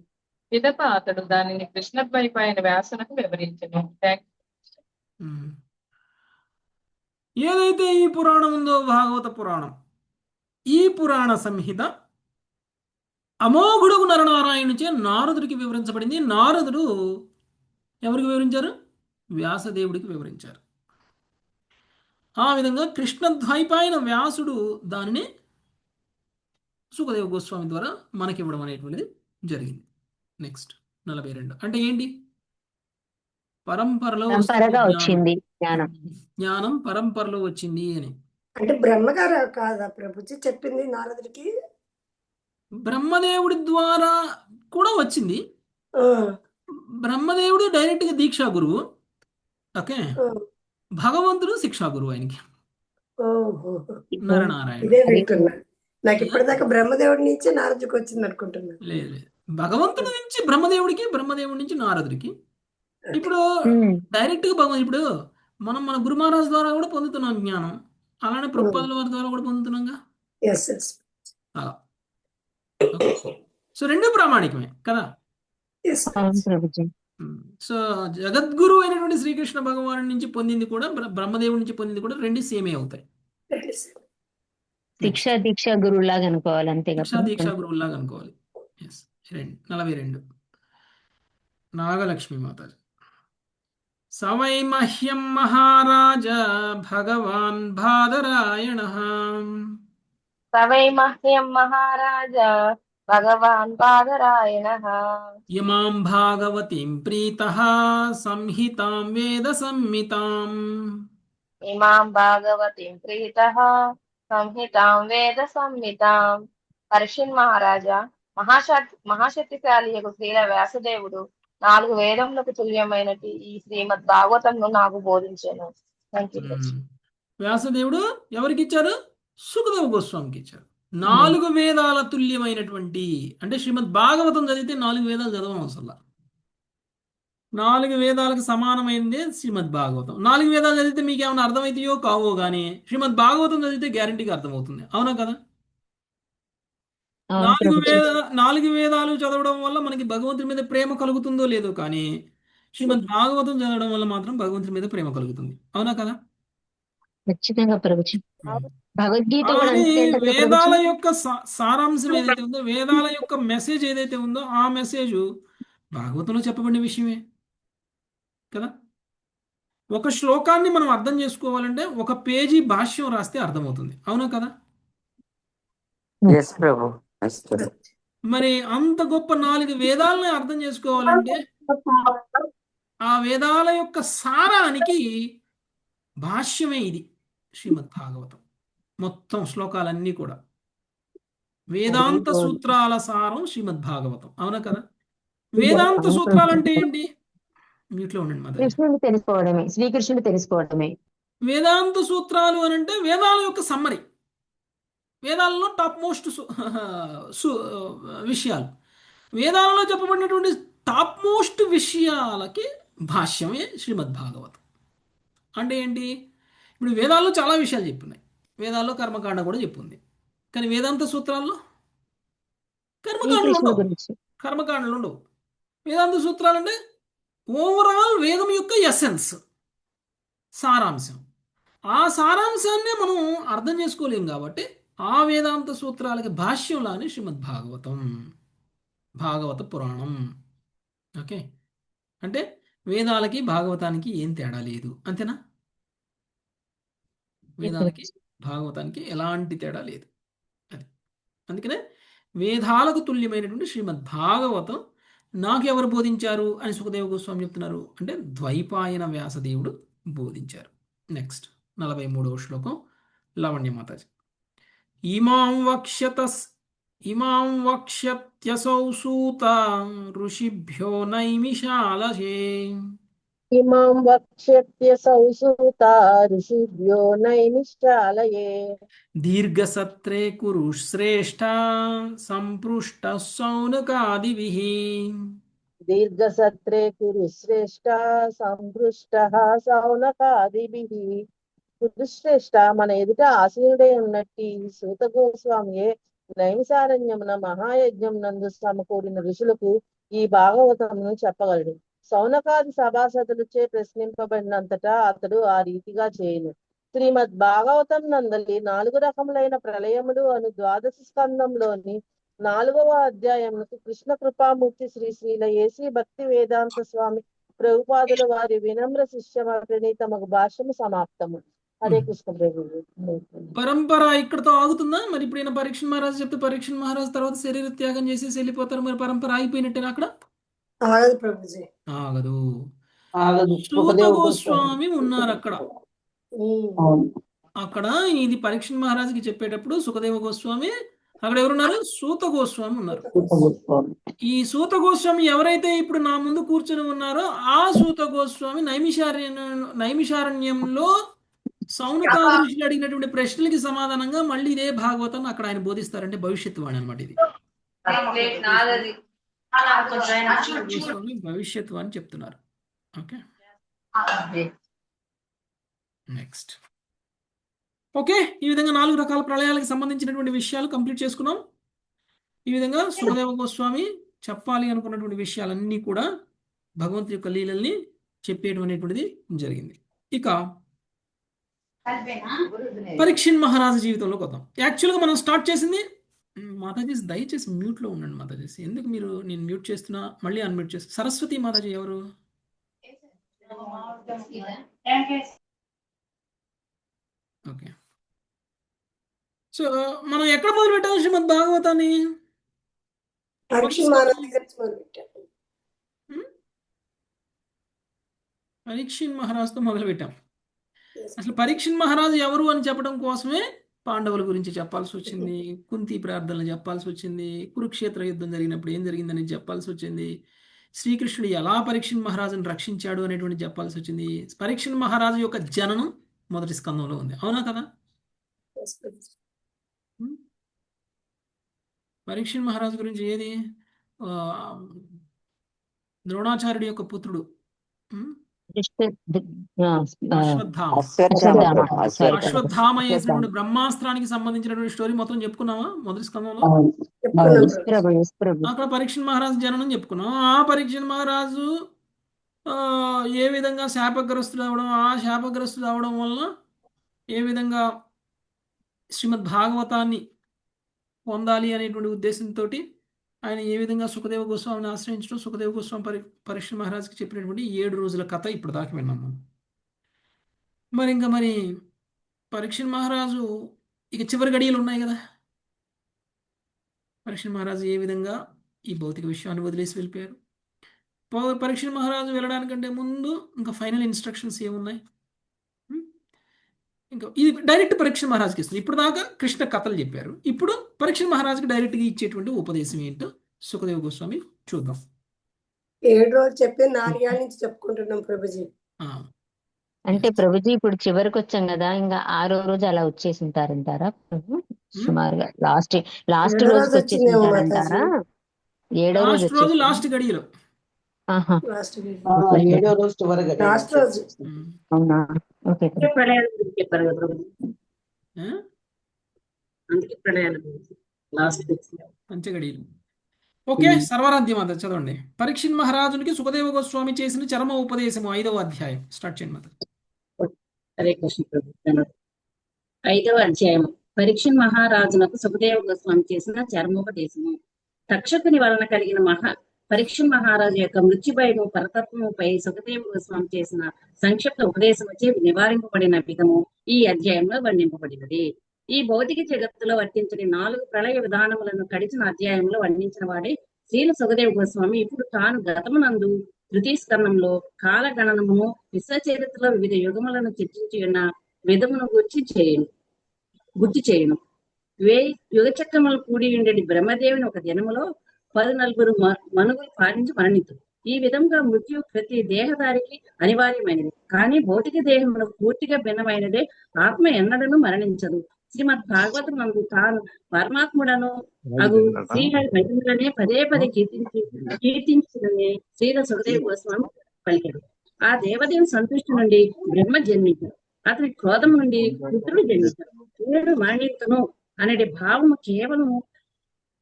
Speaker 7: పిదప అతడు దానిని కృష్ణద్వైపాయన వ్యాసునకు వివరించెను.
Speaker 1: ఏదైతే ఈ పురాణం ఉందో భాగవత పురాణం, ఈ పురాణ సంహిత అమోఘుడుగు నరనారాయణుచే నారదుడికి వివరించబడింది. నారదుడు ఎవరికి వివరించారు? వ్యాసదేవుడికి వివరించారు. ఆ విధంగా కృష్ణద్వైపాయన వ్యాసుడు దానిని సుఖదేవ గోస్వామి ద్వారా మనకి ఇవ్వడం అనేటువంటిది జరిగింది. నెక్స్ట్ 42 అంటే ఏంటి? పరంపరలో
Speaker 3: వచ్చింది జ్ఞానం.
Speaker 1: జ్ఞానం పరంపరలో వచ్చింది అని.
Speaker 5: అంటే బ్రహ్మగారు కాదా ప్రభుజీ చెప్పింది నారదుడికి?
Speaker 1: బ్రహ్మదేవుడి ద్వారా కూడా వచ్చింది.
Speaker 5: ఆ,
Speaker 1: బ్రహ్మదేవుడు డైరెక్ట్గా దీక్షా గురువు. ఓకే,
Speaker 5: ఆ.
Speaker 1: భగవంతుడు శిక్షా గురువు ఆయనకి,
Speaker 5: ఓహో,
Speaker 1: నరనారాయణ.
Speaker 5: ఇదే వింటున్నా. నాకు ఇప్పటిదాకా బ్రహ్మదేవుడి నుంచే నారదుడికి వచ్చింది అనుకుంటున్నా.
Speaker 1: లేదు లేదు, భగవంతుడి నుంచి బ్రహ్మదేవుడికి, బ్రహ్మదేవుడి నుంచి నారదుడికి. ఇప్పుడు డైరెక్ట్గా ఇప్పుడు మనం మన గురు మహారాజ్ ద్వారా కూడా పొందుతున్నాం జ్ఞానం, అలానే ప్రభుపాదుల వారి ద్వారా కూడా పొందుతున్నాంగా.
Speaker 5: ఎస్ ఎస్
Speaker 1: అలా. సో రెండు ప్రామాణికమే కదా.
Speaker 5: ఎస్.
Speaker 1: సో జగద్గురు అయినటువంటి శ్రీకృష్ణ భగవాను నుంచి పొందింది కూడా, బ్రహ్మదేవుడి నుంచి పొందింది కూడా రెండు సేమే అవుతాయి.
Speaker 3: దీక్ష గురువులాగా అనుకోవాలి, అంతే కదా.
Speaker 1: దీక్షా గురువులాగా అనుకోవాలి. 42 నాగలక్ష్మి మాతాజీ. సవై మహ్యం మహారాజ భగవాన్ బాదరాయణ.
Speaker 6: సవై మహ్యం మహారాజ భగవాన్ బాదరాయణ.
Speaker 1: ఇమాం భాగవతీం ప్రీతః సంహితాం వేద సంహితాం.
Speaker 6: ఇమాం భాగవతిం ప్రీతః సంహితాం వేద సంహితాం. పరీక్షణ్ మహారాజా, మహాశక్తిశాలి యొక్క శ్రీల వ్యాసదేవుడు 4 వేదములకు తుల్యమైనటి ఈ శ్రీమద్ భాగవతంను నాకు బోధించాను.
Speaker 1: వ్యాసదేవుడు ఎవరికి ఇచ్చారు? సుఖదేవ గోస్వామికి ఇచ్చారు. 4 వేదాల తుల్యమైనటువంటి, అంటే శ్రీమద్ భాగవతం చదివితే 4 వేదాలు చదవం అవసరం. 4 వేదాలకు సమానమైనదే శ్రీమద్ భాగవతం. 4 వేదాలు చదివితే మీకు ఏమైనా అర్థమవుతాయో కావో కానీ శ్రీమద్ భాగవతం చదివితే గ్యారంటీగా అర్థమవుతుంది. అవునా కదా? 4 వేదాలు చదవడం వల్ల మనకి భగవంతుడి మీద ప్రేమ కలుగుతుందో లేదో కానీ శ్రీమద్ భాగవతం చదవడం వల్ల మాత్రం భగవంతుడి మీద ప్రేమ కలుగుతుంది. అవునా కదా?
Speaker 3: ఖచ్చితంగా ప్రభుజీ. భగవద్గీత కూడా
Speaker 1: కానీ
Speaker 3: అంతే అంట కదా
Speaker 1: వేదాల
Speaker 3: ప్రభుజీ.
Speaker 1: యొక్క సారాంశం ఏదైతే ఉందో, వేదాల యొక్క మెసేజ్ ఏదైతే ఉందో, ఆ మెసేజ్ భాగవతంలో చెప్పబడిన విషయమే కదా. ఒక శ్లోకాన్ని మనం అర్థం చేసుకోవాలంటే ఒక పేజీ భాష్యం రాస్తే అర్థమవుతుంది, అవునా కదా.
Speaker 2: ఎస్ ప్రభు. ఎస్ ప్రభు.
Speaker 1: మరి అంత గొప్ప 4 వేదాలని అర్థం చేసుకోవాలంటే ఆ వేదాల యొక్క సారానికి భాష్యమే ఇది శ్రీమద్ భాగవతం. మొత్తం శ్లోకాలన్నీ కూడా వేదాంత సూత్రాల సారం శ్రీమద్ భాగవతం, అవునా కదా. వేదాంత సూత్రాలు అంటే ఏంటి? వీటిలో ఉండండి మాధవి.
Speaker 3: కృష్ణుని తెలుసుకోవడమే, శ్రీకృష్ణుడు తెలుసుకోవడమే.
Speaker 1: వేదాంత సూత్రాలు అని అంటే వేదాల యొక్క సమ్మరి, వేదాలలో టాప్ మోస్ట్ విషయాలు, వేదాలలో చెప్పబడినటువంటి టాప్ మోస్ట్ విషయాలకి భాష్యమే శ్రీమద్ భాగవతం. అంటే ఏంటి? ఇప్పుడు వేదాల్లో చాలా విషయాలు చెప్పున్నాయి, వేదాల్లో కర్మకాండ కూడా చెప్పుంది, కానీ వేదాంత సూత్రాల్లో కర్మకాండలు
Speaker 3: శ్రీకృష్ణుడు
Speaker 1: ఉండవు.
Speaker 3: గురించి.
Speaker 1: కర్మకాండలు ఉండవు. వేదాంత సూత్రాలు అంటే ఓవరాల్ వేదం యొక్క ఎసెన్స్, సారాంశం. ఆ సారాంశాన్నే మనం అర్థం చేసుకోలేం కాబట్టి ఆ వేదాంత సూత్రాలకి భాష్యంలానే శ్రీమద్ భాగవతం, భాగవత పురాణం. ఓకే, అంటే వేదాలకి భాగవతానికి ఏం తేడా లేదు, అంతేనా. వేదాలకి భాగవతానికి ఎలాంటి తేడా లేదు. అది అందుకనే వేదాలకు తుల్యమైనటువంటి శ్రీమద్ భాగవతం నాకు ఎవరు బోధించారు అని సుఖదేవ గోస్వామి చెప్తున్నారు అంటే ద్వైపాయన వ్యాసదేవుడు బోధించారు. నెక్స్ట్ 43వ శ్లోకం లావణ్య మాతాజీ. ఇమాం వక్ష్యత్యసౌ సూత ఋషిభ్యో నైమిషాలయే.
Speaker 8: ఇమాం వక్ష్యత్యసౌ సూత ఋషిభ్యో నైమిషాలయే.
Speaker 1: దీర్ఘసత్రే కురు శ్రేష్ఠ సంపృష్ట సౌనకాదిభిః.
Speaker 8: దీర్ఘసత్రే కురు శ్రేష్ఠ సంపృష్ట సౌనకాదిభిః. కురుశ్రేష్ఠ మన ఎదుట ఆసీనుడై ఉన్నట్టి సూత గోస్వామియే నైమిసారణ్యమున మహాయజ్ఞం నందు సమకూడిన ఋషులకు ఈ భాగవతమును చెప్పగలడు. సౌనకాది సభాసదులచే ప్రశ్నింపబడినంతటా అతడు ఆ రీతిగా చేయును. శ్రీమద్ భాగవతం నందలి 4 రకములైన ప్రళయములు అను 12 స్కందంలోని 4వ అధ్యాయమునకు కృష్ణ కృపామూర్తి శ్రీ శ్రీల ఏసీ భక్తి వేదాంత స్వామి ప్రభుపాదుల వారి వినమ్ర శిష్య ప్రణీతమగు భాష్యము సమాప్తము. హరే కృష్ణ ప్రభు.
Speaker 1: పరంపర ఇక్కడతో ఆగుతుందా? మరి ఇప్పుడు ఈయన పరీక్ష మహారాజు చెప్తే పరీక్ష మహారాజు తర్వాత శరీర త్యాగం చేసేసి వెళ్ళిపోతారు, మరి పరంపర ఆగిపోయినట్టేనా అక్కడ?
Speaker 5: ఆగదు ప్రభుజీ.
Speaker 1: ఆగదు.
Speaker 2: ఆగదు.
Speaker 1: సూత
Speaker 2: సుఖదేవ
Speaker 1: గోస్వామి ఉన్నారు అక్కడ.
Speaker 2: అవును.
Speaker 1: అక్కడ ఇది పరీక్ష మహారాజుకి చెప్పేటప్పుడు సుఖదేవ గోస్వామి, అక్కడ ఎవరున్నారు? సూత గోస్వామి ఉన్నారు. ఈ సూత గోస్వామి ఎవరైతే ఇప్పుడు నా ముందు కూర్చొని ఉన్నారో ఆ సూత గోస్వామి నైమిషారణ్యంలో సౌనకాది ఋషులు అడిగినటువంటి ప్రశ్నలకి సమాధానంగా మళ్ళీ ఇదే భాగవతాన్ని అక్కడ ఆయన బోధిస్తారంటే భవిష్యత్తు వాణి అనమాట. ఇది గోస్వామి భవిష్యత్తు అని చెప్తున్నారు. Okay, next. ఓకే, ఈ విధంగా 4 రకాల ప్రళయాలకు సంబంధించినటువంటి విషయాలు కంప్లీట్ చేసుకున్నాం. ఈ విధంగా సుఖదేవ గోస్వామి చెప్పాలి అనుకున్నటువంటి విషయాలన్నీ కూడా భగవంతుడి యొక్క లీలల్ని చెప్పేయడం అనేటువంటిది జరిగింది. ఇక పరీక్షిత్ మహారాజు జీవితంలోకి వద్దాం. యాక్చువల్గా మనం స్టార్ట్ చేసింది, మాతాజీ దయచేసి మ్యూట్లో ఉండండి మాతాజీ. ఎందుకు మీరు నేను మ్యూట్ చేస్తున్నా మళ్ళీ అన్మ్యూట్ చేస్తున్నా? సరస్వతి మాతాజీ ఎవరు? ఓకే, సో మనం ఎక్కడ మొదలు పెట్టాం శ్రీమద్ భాగవతాన్ని?
Speaker 5: పరీక్ష మహారాజ్ దగ్గర నుంచి మొదలుపెట్టాం.
Speaker 1: పరీక్షిత్ మహారాజుతో మొదలు పెట్టాం. అసలు పరీక్షిత్ మహారాజు ఎవరు అని చెప్పడం కోసమే పాండవుల గురించి చెప్పాల్సి వచ్చింది, కుంతి ప్రార్థనలు చెప్పాల్సి వచ్చింది, కురుక్షేత్ర యుద్ధం జరిగినప్పుడు ఏం జరిగిందని చెప్పాల్సి వచ్చింది, శ్రీకృష్ణుడు ఎలా పరీక్షిత్ మహారాజును రక్షించాడు అనేటువంటి చెప్పాల్సి వచ్చింది. పరీక్షిత్ మహారాజు యొక్క జననం మొదటి స్కందంలో ఉంది, అవునా కదా. పరీక్షిత్ మహారాజు గురించి ఏది? ద్రోణాచార్యుడి యొక్క పుత్రుడు అశ్వత్థామ చేసినటువంటి బ్రహ్మాస్త్రానికి సంబంధించినటువంటి స్టోరీ మొత్తం చెప్పుకున్నామా మొదటి స్కందంలో? అక్కడ పరీక్షిత్ మహారాజు జననం చెప్పుకున్నాం. ఆ పరీక్షిత్ మహారాజు ఏ విధంగా శాపగ్రస్తుడు అవడం, ఆ శాపగ్రస్తుడు అవడం వలన ఏ విధంగా శ్రీమద్ భాగవతాన్ని పొందాలి అనేటువంటి ఉద్దేశంతో ఆయన ఏ విధంగా సుఖదేవ గోస్వామిని ఆశ్రయించడం, సుఖదేవ గోస్వామి పరీక్ష మహారాజ్కి చెప్పినటువంటి 7 రోజుల కథ ఇప్పుడు దాకా విన్నాం మనం. మరి పరీక్ష మహారాజు ఇక చివరి గడియలు ఉన్నాయి కదా. పరీక్ష మహారాజు ఏ విధంగా ఈ భౌతిక విషయాన్ని వదిలేసి వెళ్ళిపోయారు. పరీక్ష మహారాజు వెళ్ళడానికంటే ముందు ఇంకా ఫైనల్ ఇన్స్ట్రక్షన్స్ ఏమున్నాయి? ఇంకా ఇది డైరెక్ట్ పరీక్ష మహారాజుకి ఇస్తుంది. ఇప్పుడు దాకా కృష్ణ కథలు చెప్పారు. ఇప్పుడు పరీక్ష మహారాజుకి డైరెక్ట్గా ఇచ్చేటువంటి ఉపదేశం ఏంటో సుఖదేవ గోస్వామి చూద్దాం.
Speaker 5: 7 రోజులు చెప్పి 4 ఏళ్ళ నుంచి చెప్పుకుంటున్నాం ప్రభుజీ.
Speaker 3: అంటే ప్రభుజీ ఇప్పుడు చివరికి వచ్చాం కదా, ఇంకా 6వ రోజు అలా వచ్చేసి ఉంటారంటారా ప్రభు? సుమారుగా లాస్ట్
Speaker 5: 7వ
Speaker 3: రోజుకి
Speaker 5: రోజు
Speaker 3: వచ్చేసి
Speaker 5: వచ్చిందేమో
Speaker 3: ఉంటారంటారా?
Speaker 5: మాతాజీ.
Speaker 3: 7వ రోజు
Speaker 1: లాస్ట్ రోజు
Speaker 3: వచ్చేసి
Speaker 1: లాస్ట్ గడియలో.
Speaker 3: ఆహా,
Speaker 5: లాస్ట్ వీక్.
Speaker 2: 7వ రోజు చివరిగా
Speaker 5: లాస్ట్ రోజు.
Speaker 3: అవునా? ఓకే ప్రభు.
Speaker 9: ప్రళయాల గురించి చెప్పారు కదా ప్రభు,
Speaker 1: ఆ?
Speaker 9: అందుకే ప్రళయాల గురించి లాస్ట్
Speaker 1: పంచగడియలు. ఓకే, సర్వరాధ్యం అంత చదవండి. పరీక్షిత్ మహారాజునికి సుఖదేవ గోస్వామి చేసిన చరమ ఉపదేశము 5వ అధ్యాయం స్టార్ట్ చేయండి మాత.
Speaker 9: హరే కృష్ణ ప్రభు. 5వ అధ్యాయం. పరీక్షిత్ మహారాజునకు సుఖదేవ గోస్వామి చేసిన చర్మోపదేశము. తక్షకుని వలన కలిగిన పరీక్షిత్ మహారాజు యొక్క మృత్యుభయము పరతత్వముపై సుఖదేవ గోస్వామి చేసిన సంక్షిప్త ఉపదేశముచే నివారింపబడిన విధము ఈ అధ్యాయంలో వర్ణింపబడినది. ఈ భౌతిక జగత్తులో వర్తించని 4 ప్రళయ విధానములను గడిచిన అధ్యాయంలో వర్ణించిన వాడే శ్రీల సుఖదేవ గోస్వామి ఇప్పుడు తాను గతమునందు తృతీయ స్కంధంలో కాలగణనమును విశ్వ చరిత్రలో వివిధ యుగములను చర్చించి ఉన్న విధమును గుర్తు చేయను. యుగ చక్రములు కూడి ఉండేది బ్రహ్మదేవుని ఒక దినములో 14 మనుగులు పాలించి మరణించు. ఈ విధంగా మృత్యు ప్రతి దేహదారికి అనివార్యమైనది. కానీ భౌతిక దేహములకు పూర్తిగా భిన్నమైనదే ఆత్మ ఎన్నడను మరణించదు. శ్రీమద్ భాగవతం నందు తాను పరమాత్ముడను అగు శ్రీహరి మహిమలనే పదే పదే కీర్తించునని శ్రీల సుఖదేవ గోస్వామి పలికాడు. ఆ దేవదేవుని సంతృష్టి నుండి బ్రహ్మ జన్మించాడు. అతని క్రోధం నుండి పుత్రుడు జన్మించాడు. వీరుడు మరణించును అనే భావము కేవలం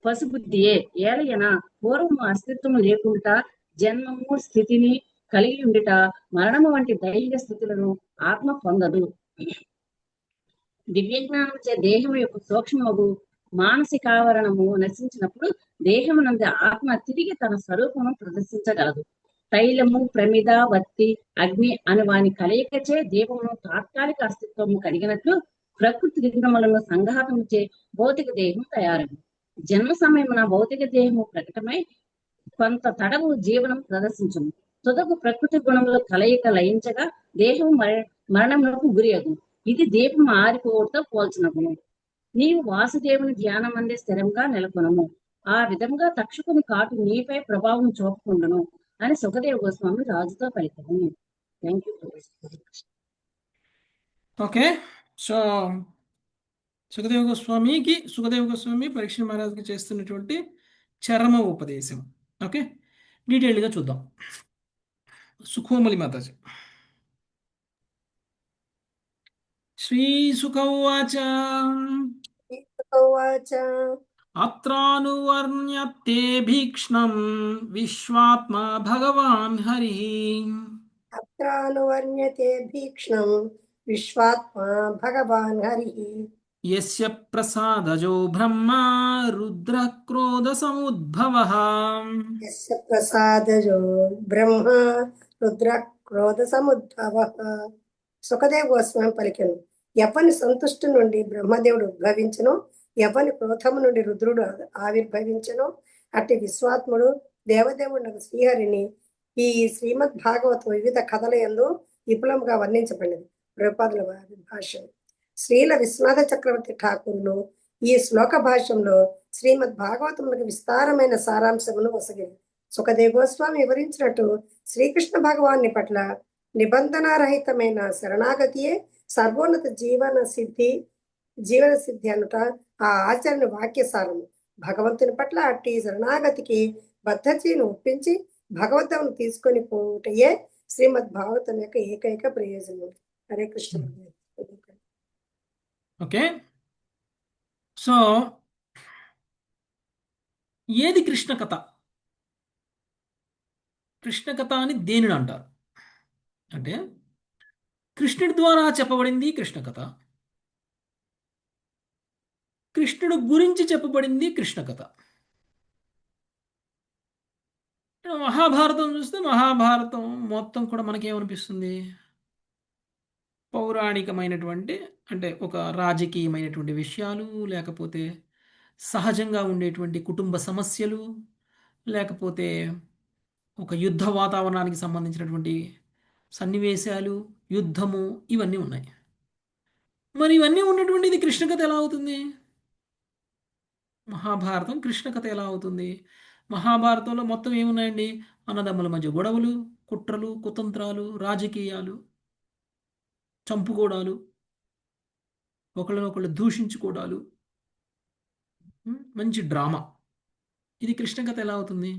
Speaker 9: పశుబుద్ధియే. ఏలయన పూర్వము అస్తిత్వము లేకుండా జన్మము స్థితిని కలిగి ఉండుట, మరణము వంటి దైహిక స్థితులను ఆత్మ పొందదు. దివ్యజ్ఞానముచే దేహము యొక్క సూక్ష్మము మానసికావరణము నశించినప్పుడు దేహమునందు ఆత్మ తిరిగి తన స్వరూపము ప్రదర్శించగలదు. తైలము, ప్రమిద, వత్తి, అగ్ని అను వాని కలయికచే దీపమును తాత్కాలిక అస్తిత్వము కలిగినట్లు ప్రకృతి విఘ్నములను సంఘాతముచే భౌతిక దేహం తయారదు. జన్మ సమయమున భౌతిక దేహము ప్రకటమై కొంత తడవు జీవనం ప్రదర్శించును. తుదకు ప్రకృతి గుణముల కలయిక లయించగా దేహం మరణములకు గురియగు. ఇది దీపం ఆరిపోవడంతో పోల్చినగును. నీవు వాసుదేవుని ధ్యానం అందే స్థిరంగా నెలకొనము. ఆ విధంగా తక్షకుని కాటు నీపై ప్రభావం చూపకుండును అని సుఖదేవ గోస్వామి రాజుతో పలికను. Thank you.
Speaker 1: Okay, so Sukhadeva Goswami పరీక్ష మహారాజుకి చేస్తున్నటువంటి చరమ ఉపదేశం. ఓకే, డీటెయిల్డ్గా చూద్దాం. సుఖోమలి మాతాజీ. శ్రీ సుఖ ఉవాచ అత్రానువర్ణ్యతే భీక్ష్ణం విశ్వాత్మా భగవాన్ హరి.
Speaker 5: అత్రానువర్ణ్యతే భీక్ష్ణం విశ్వాత్మా భగవాన్ హరి.
Speaker 1: యస్య ప్రసాదజో బ్రహ్మ రుద్ర క్రోధ సముద్భవః.
Speaker 5: యస్య ప్రసాదజో బ్రహ్మ రుద్ర క్రోధ సముద్భవః. సుఖదేవ గోస్వామి పలికెను. ఎవని సంతుష్టి నుండి బ్రహ్మదేవుడు ఉద్భవించను, ఎవని క్రోధము నుండి రుద్రుడు ఆవిర్భవించను, అట్టి విశ్వాత్ముడు దేవదేవుడు శ్రీహరిని ఈ శ్రీమద్ భాగవతం వివిధ కథల యందు విపులంగా వర్ణించబడినది. ప్రభుపాదుల వారి భాష్యం. శ్రీల విశ్వనాథ చక్రవర్తి ఠాకూరులు ఈ శ్లోక భాష్యంలో శ్రీమద్ భాగవతములకు విస్తారమైన సారాంశమును వసగిరి. సుఖదేవ గోస్వామి వివరించినట్టు శ్రీకృష్ణ భగవాన్ని పట్ల నిబంధనారహితమైన శరణాగతియే సర్వోన్నత జీవన సిద్ధి అనుట ఆ ఆచరణ వాక్యసారము. భగవంతుని పట్ల అట్టి శరణాగతికి బద్ధజీను ఒప్పించి భగవద్గీతను తీసుకొని పోవుటయే శ్రీమద్ భాగవతం యొక్క ఏకైక ప్రయోజనం. హరే కృష్ణ.
Speaker 1: ఓకే, సో ఏది కృష్ణ కథ? కృష్ణ కథ అని దేనిని అంటారు అంటే కృష్ణుడి ద్వారా చెప్పబడింది కృష్ణ కథ, కృష్ణుడు గురించి చెప్పబడింది కృష్ణ కథ. మహాభారతం చూస్తే మహాభారతం మొత్తం కూడా మనకేమనిపిస్తుంది? పౌరాణికమైనటువంటి, అంటే ఒక రాజకీయమైనటువంటి విషయాలు, లేకపోతే సహజంగా ఉండేటువంటి కుటుంబ సమస్యలు, లేకపోతే ఒక యుద్ధ వాతావరణానికి సంబంధించినటువంటి సన్నివేశాలు, యుద్ధము, ఇవన్నీ ఉన్నాయి. మరి ఇవన్నీ ఉన్నటువంటిది కృష్ణ కథ ఎలా అవుతుంది? మహాభారతం కృష్ణ కథ ఎలా అవుతుంది? మహాభారతంలో మొత్తం ఏమున్నాయండి? అన్నదమ్ముల మధ్య గొడవలు, కుట్రలు, కుతంత్రాలు, రాజకీయాలు, చంపుకోవడాలు, ఒకళ్ళనొకళ్ళు దూషించుకోవడాలు, మంచి డ్రామా. ఇది కృష్ణ కథ ఎలా అవుతుంది?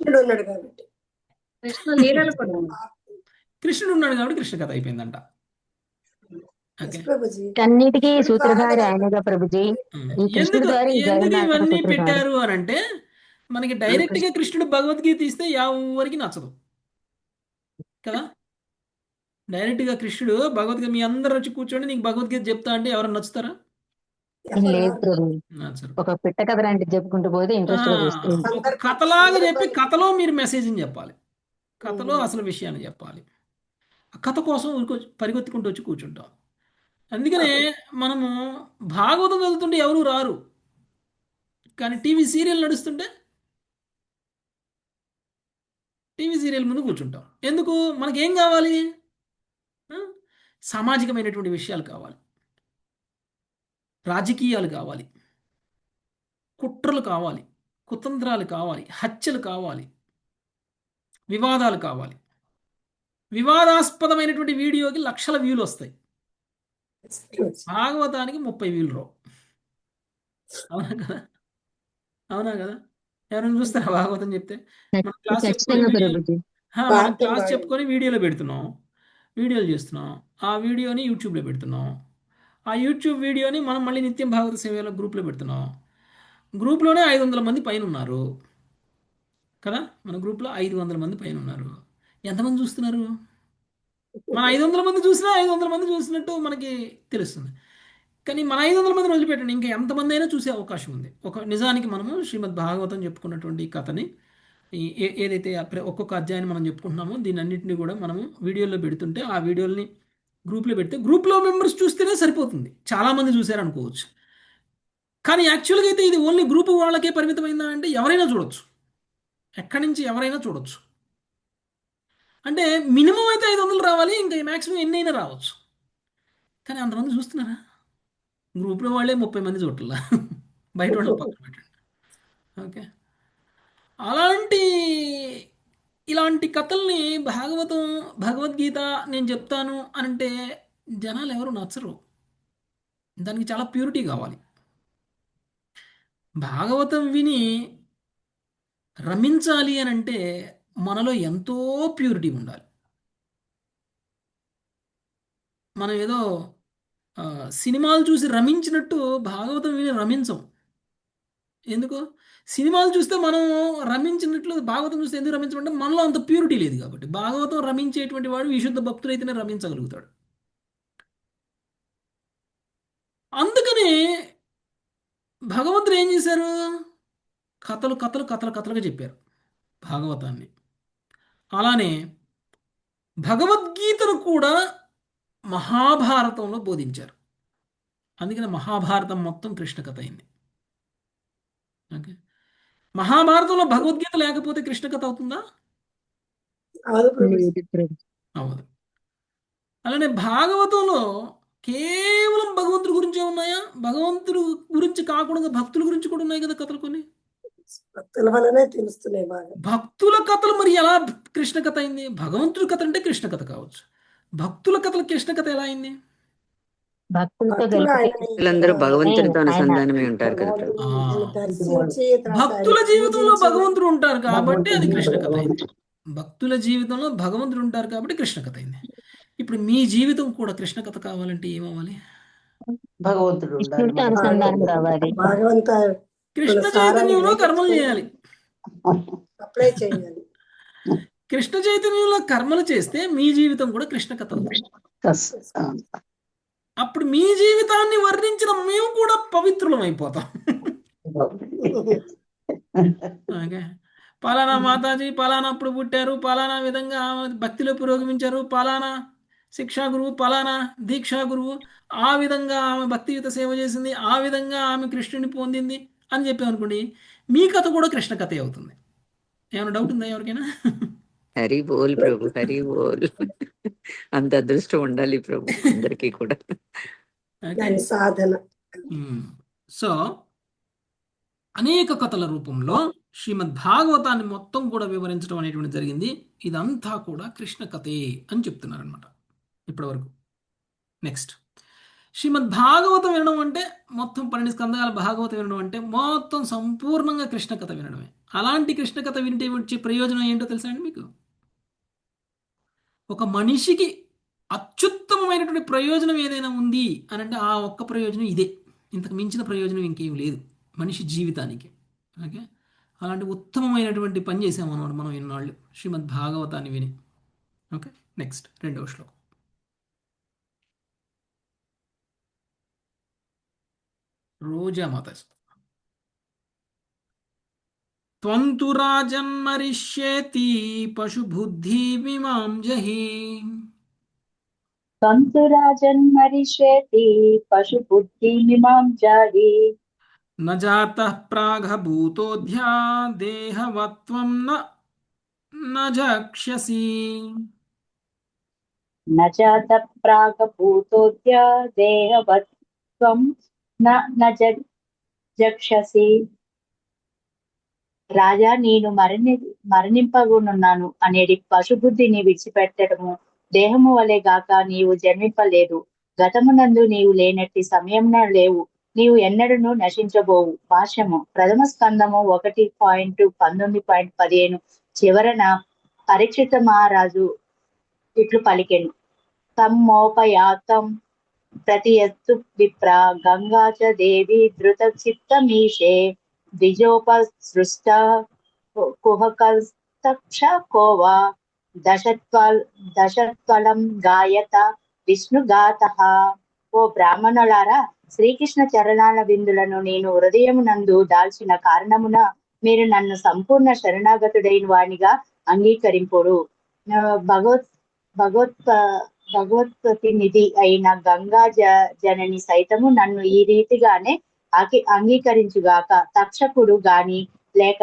Speaker 5: కృష్ణుడు ఉన్నాడు కాబట్టి.
Speaker 9: కృష్ణ లీలలు కూడా ఉన్నాయి.
Speaker 1: కృష్ణుడు ఉన్నాడు కాబట్టి కృష్ణ కథ అయిపోయిందంట. ఓకే.
Speaker 5: ప్రభుజీ
Speaker 3: అన్నిటికీ
Speaker 5: కృష్ణుడు
Speaker 3: సూత్రధారి
Speaker 5: కాదు
Speaker 3: ఆయనగా ప్రభుజీ. ఈ కృష్ణుడి
Speaker 1: ఎందుకు
Speaker 3: ద్వారా ఈ
Speaker 1: ఎందుకు
Speaker 3: జగన్నాటక
Speaker 1: ఇవన్నీ
Speaker 3: సూత్రధారి.
Speaker 1: పెట్టారు అని అంటే, మనకి డైరెక్ట్గా కృష్ణుడు భగవద్గీత ఇస్తే ఎవరికి నచ్చదు కదా. డైరెక్ట్గా కృష్ణుడు భగవద్గీత మీ అందరు వచ్చి కూర్చోండి నీకు భగవద్గీత చెప్తా అంటే ఎవరైనా నచ్చుతారా?
Speaker 3: లేదు ప్రభు,
Speaker 1: నచ్చరు.
Speaker 3: ఒక పిట్ట కథ లాంటిది చెప్పుకుంటూ పోతే ఇంట్రెస్ట్ గా చూస్తుంది.
Speaker 1: ఒక కథలాగా చెప్పి కథలో మీరు మెసేజ్ని చెప్పాలి, కథలో అసలు విషయాన్ని చెప్పాలి. ఆ కథ కోసం పరిగెత్తుకుంటూ వచ్చి కూర్చుంటాం. అందుకనే మనము భాగవతం చదువుతుంటే ఎవరు రారు, కానీ టీవీ సీరియల్ నడుస్తుంటే టీవీ సీరియల్ ముందు కూర్చుంటాం. ఎందుకు? మనకేం కావాలి? సామాజికమైనటువంటి విషయాలు కావాలి, రాజకీయాలు కావాలి, కుట్రలు కావాలి, కుతంత్రాలు కావాలి, హత్యలు కావాలి, వివాదాలు కావాలి. వివాదాస్పదమైనటువంటి వీడియోకి లక్షల వ్యూలు వస్తాయి, భాగవతానికి 30 వ్యూలు రావు. అవునా కదా? అవునా కదా? ఎవరైనా చూస్తారా భాగవతం చెప్తే? మనం క్లాస్
Speaker 3: ఖచ్చితంగా ప్రభుజీ.
Speaker 1: మనం క్లాస్ చెప్పుకొని వీడియోలో పెడుతున్నాం, వీడియోలు చేస్తున్నాం, ఆ వీడియోని యూట్యూబ్లో పెడుతున్నాం, ఆ యూట్యూబ్ వీడియోని మనం మళ్ళీ నిత్యం భాగవత సేవలో గ్రూప్లో పెడుతున్నాం. గ్రూప్లోనే 500 మంది పైన ఉన్నారు కదా. మన గ్రూప్లో 500 మంది పైన ఉన్నారు. ఎంతమంది చూస్తున్నారు? మన 500 మంది చూసినా 500 మంది చూసినట్టు మనకి తెలుస్తుంది. కానీ మన 500 మందిని వదిలిపెట్టండి, ఇంకా ఎంతమంది అయినా చూసే అవకాశం ఉంది. నిజానికి మనము శ్రీమద్ భాగవతం చెప్పుకున్నటువంటి కథని ఏదైతే ఒక్కొక్క అధ్యాయాన్ని మనం చెప్పుకుంటున్నామో దీని అన్నింటినీ కూడా మనము వీడియోలో పెడుతుంటే, ఆ వీడియోని గ్రూప్లో పెడితే గ్రూప్లో మెంబర్స్ చూస్తేనే సరిపోతుంది, చాలామంది చూశారనుకోవచ్చు. కానీ యాక్చువల్గా అయితే ఇది ఓన్లీ గ్రూప్ వాళ్ళకే పరిమితమైందా అంటే ఎవరైనా చూడొచ్చు, ఎక్కడి నుంచి ఎవరైనా చూడొచ్చు. అంటే మినిమం అయితే 500 రావాలి, ఇంకా మ్యాక్సిమం ఎన్నైనా రావచ్చు. కానీ అంతమంది చూస్తున్నారా? గ్రూప్లో వాళ్ళే 30 మంది చూడట్లా, బయట వాళ్ళని పక్కన పెట్టండి. ఓకే. ఇలాంటి కథల్ని భగవద్గీత నేను చెప్తాను అంటే జనాలు ఎవరు నచ్చరు. దానికి చాలా ప్యూరిటీ కావాలి. భాగవతం విని రమించాలి అని అంటే మనలో ఎంతో ప్యూరిటీ ఉండాలి. మనం ఏదో సినిమాలు చూసి రమించినట్టు భాగవతం విని రమించం. ఎందుకు? సినిమాలు చూస్తే మనం రమించినట్లు భాగవతం చూస్తే ఎందుకు రమించమంటే మనలో అంత ప్యూరిటీ లేదు కాబట్టి. భాగవతం రమించేటువంటి వాడు విశుద్ధ భక్తులైతేనే రమించగలుగుతాడు. అందుకని భగవంతుడు ఏం చేశారు? కథలుగా చెప్పారు భాగవతాన్ని. అలానే భగవద్గీతను కూడా మహాభారతంలో బోధించారు. అందుకని మహాభారతం మొత్తం కృష్ణ కథ అయింది. ఓకే. మహాభారతంలో భగవద్గీత లేకపోతే కృష్ణ కథ అవుతుందా? అవ్వదు. అలానే భాగవతంలో కేవలం భగవంతుడి గురించే ఉన్నాయా? భగవంతుడు గురించి కాకుండా భక్తుల గురించి కూడా ఉన్నాయి కదా కథలు కొన్ని.
Speaker 5: భక్తుల వల్లనే తెలుస్తున్నాయి బాగా.
Speaker 1: భక్తుల కథలు మరి ఎలా కృష్ణ కథ అయింది? భగవంతుడి కథ అంటే కృష్ణ కథ కావచ్చు, భక్తుల కథలు కృష్ణ కథ ఎలా అయింది?
Speaker 10: భక్తులందరూ భగవంతుడితో అనుసంధానమై ఉంటారు కదా.
Speaker 1: భక్తుల జీవితంలో భగవంతుడు ఉంటారు కాబట్టి అది కృష్ణ కథ అయింది. భక్తుల జీవితంలో భగవంతుడు ఉంటారు కాబట్టి కృష్ణ కథ అయింది. ఇప్పుడు మీ జీవితం కూడా కృష్ణ కథ కావాలంటే ఏమవ్వాలి?
Speaker 2: భగవంతుడు
Speaker 1: కృష్ణ చైతన్యంలో కర్మలు చేయాలి.
Speaker 5: అప్లై చేయాలి.
Speaker 1: కృష్ణ చైతన్యంలో కర్మలు చేస్తే మీ జీవితం కూడా కృష్ణ కథ అవుతుంది. అప్పుడు మీ జీవితాన్ని వర్ణించిన మేము కూడా పవిత్రులం అయిపోతాం. ఓకే, పలానా మాతాజీ పలానా అప్పుడు పుట్టారు, పలానా విధంగా ఆమె భక్తిలో పురోగమించారు, పలానా శిక్షా గురువు, పలానా దీక్షా గురువు, ఆ విధంగా ఆమె భక్తియుత సేవ చేసింది, ఆ విధంగా ఆమె కృష్ణుని పొందింది అని చెప్పామనుకోండి, మీ కథ కూడా కృష్ణ కథే అవుతుంది. ఏమైనా డౌట్ ఉందా ఎవరికైనా?
Speaker 10: హరి బోల్ ప్రభు, హరి బోల్. అంత అదృష్టం ఉండాలి ప్రభు అందరికీ కూడా.
Speaker 1: ఓకే,
Speaker 5: దాని సాధన.
Speaker 1: సో అనేక కథల రూపంలో శ్రీమద్ భాగవతాన్ని మొత్తం కూడా వివరించడం అనేటువంటి జరిగింది. ఇదంతా కూడా కృష్ణ కథే అని చెప్తున్నారనమాట ఇప్పటి వరకు. నెక్స్ట్, శ్రీమద్ భాగవతం వినడం అంటే మొత్తం 12 స్కందాల భాగవతం వినడం అంటే మొత్తం సంపూర్ణంగా కృష్ణ కథ వినడమే. అలాంటి కృష్ణ కథ వింటే వచ్చే ప్రయోజనం ఏంటో తెలుసా అండి మీకు? ఒక మనిషికి అత్యుత్తమమైనటువంటి ప్రయోజనం ఏదైనా ఉంది అని అంటే ఆ ఒక్క ప్రయోజనం ఇదే. ఇంతకు మించిన ప్రయోజనం ఇంకేం లేదు మనిషి జీవితానికి. ఓకే, అలాంటి ఉత్తమమైనటువంటి పని చేసామన్నమాట మనం ఇన్నాళ్ళు శ్రీమద్ భాగవతాన్ని విని. ఓకే, నెక్స్ట్ రెండవ శ్లోకం. రోజా మాతాజీ. త్వంతు రాజన్మరిష్యేతి పశుబుద్ధిమిమాం జహి
Speaker 11: తంతురాజన్మరిష్యేతి పశుబుద్ధిమిమాం జాహి
Speaker 1: న జాతః ప్రాగభూతోऽధ్యా దేహవత్వం న జక్ష్యసి.
Speaker 11: న జాత ప్రాగభూతోద్య దేహవత్వం జక్షసి. రాజా, నేను మరణింపగునున్నాను అనేది పశుబుద్ధిని విడిచిపెట్టడము దేహము వలె గాక నీవు జన్మింపలేదు. గతమునందు నీవు లేనట్టి సమయమున లేవు, నీవు ఎన్నడను నశించబోవు. భాష్యము. ప్రథమ స్కందము 1.19.15 చివరన పరీక్షిత మహారాజు ఇట్లు పలికెను. తమ్మోపయాతం ప్రతియత్తు విప్ర గంగా చ దేవి ధృత చిత్తమీశే ద్విజోపసృష్ట కుహకస్తక్ష కోవా దశత్వలం గాయత విష్ణుగాతః. ఓ బ్రాహ్మణులారా, శ్రీకృష్ణ చరణాల బిందులను నేను హృదయమునందు దాల్చిన కారణమున మీరు నన్ను సంపూర్ణ శరణాగతుడైన వానిగా అంగీకరింపుడు. భగవత్పతి నిధి అయిన గంగా జనని సైతము నన్ను ఈ రీతిగానే అంగీకరించుగాక. తక్షకుడు గాని లేక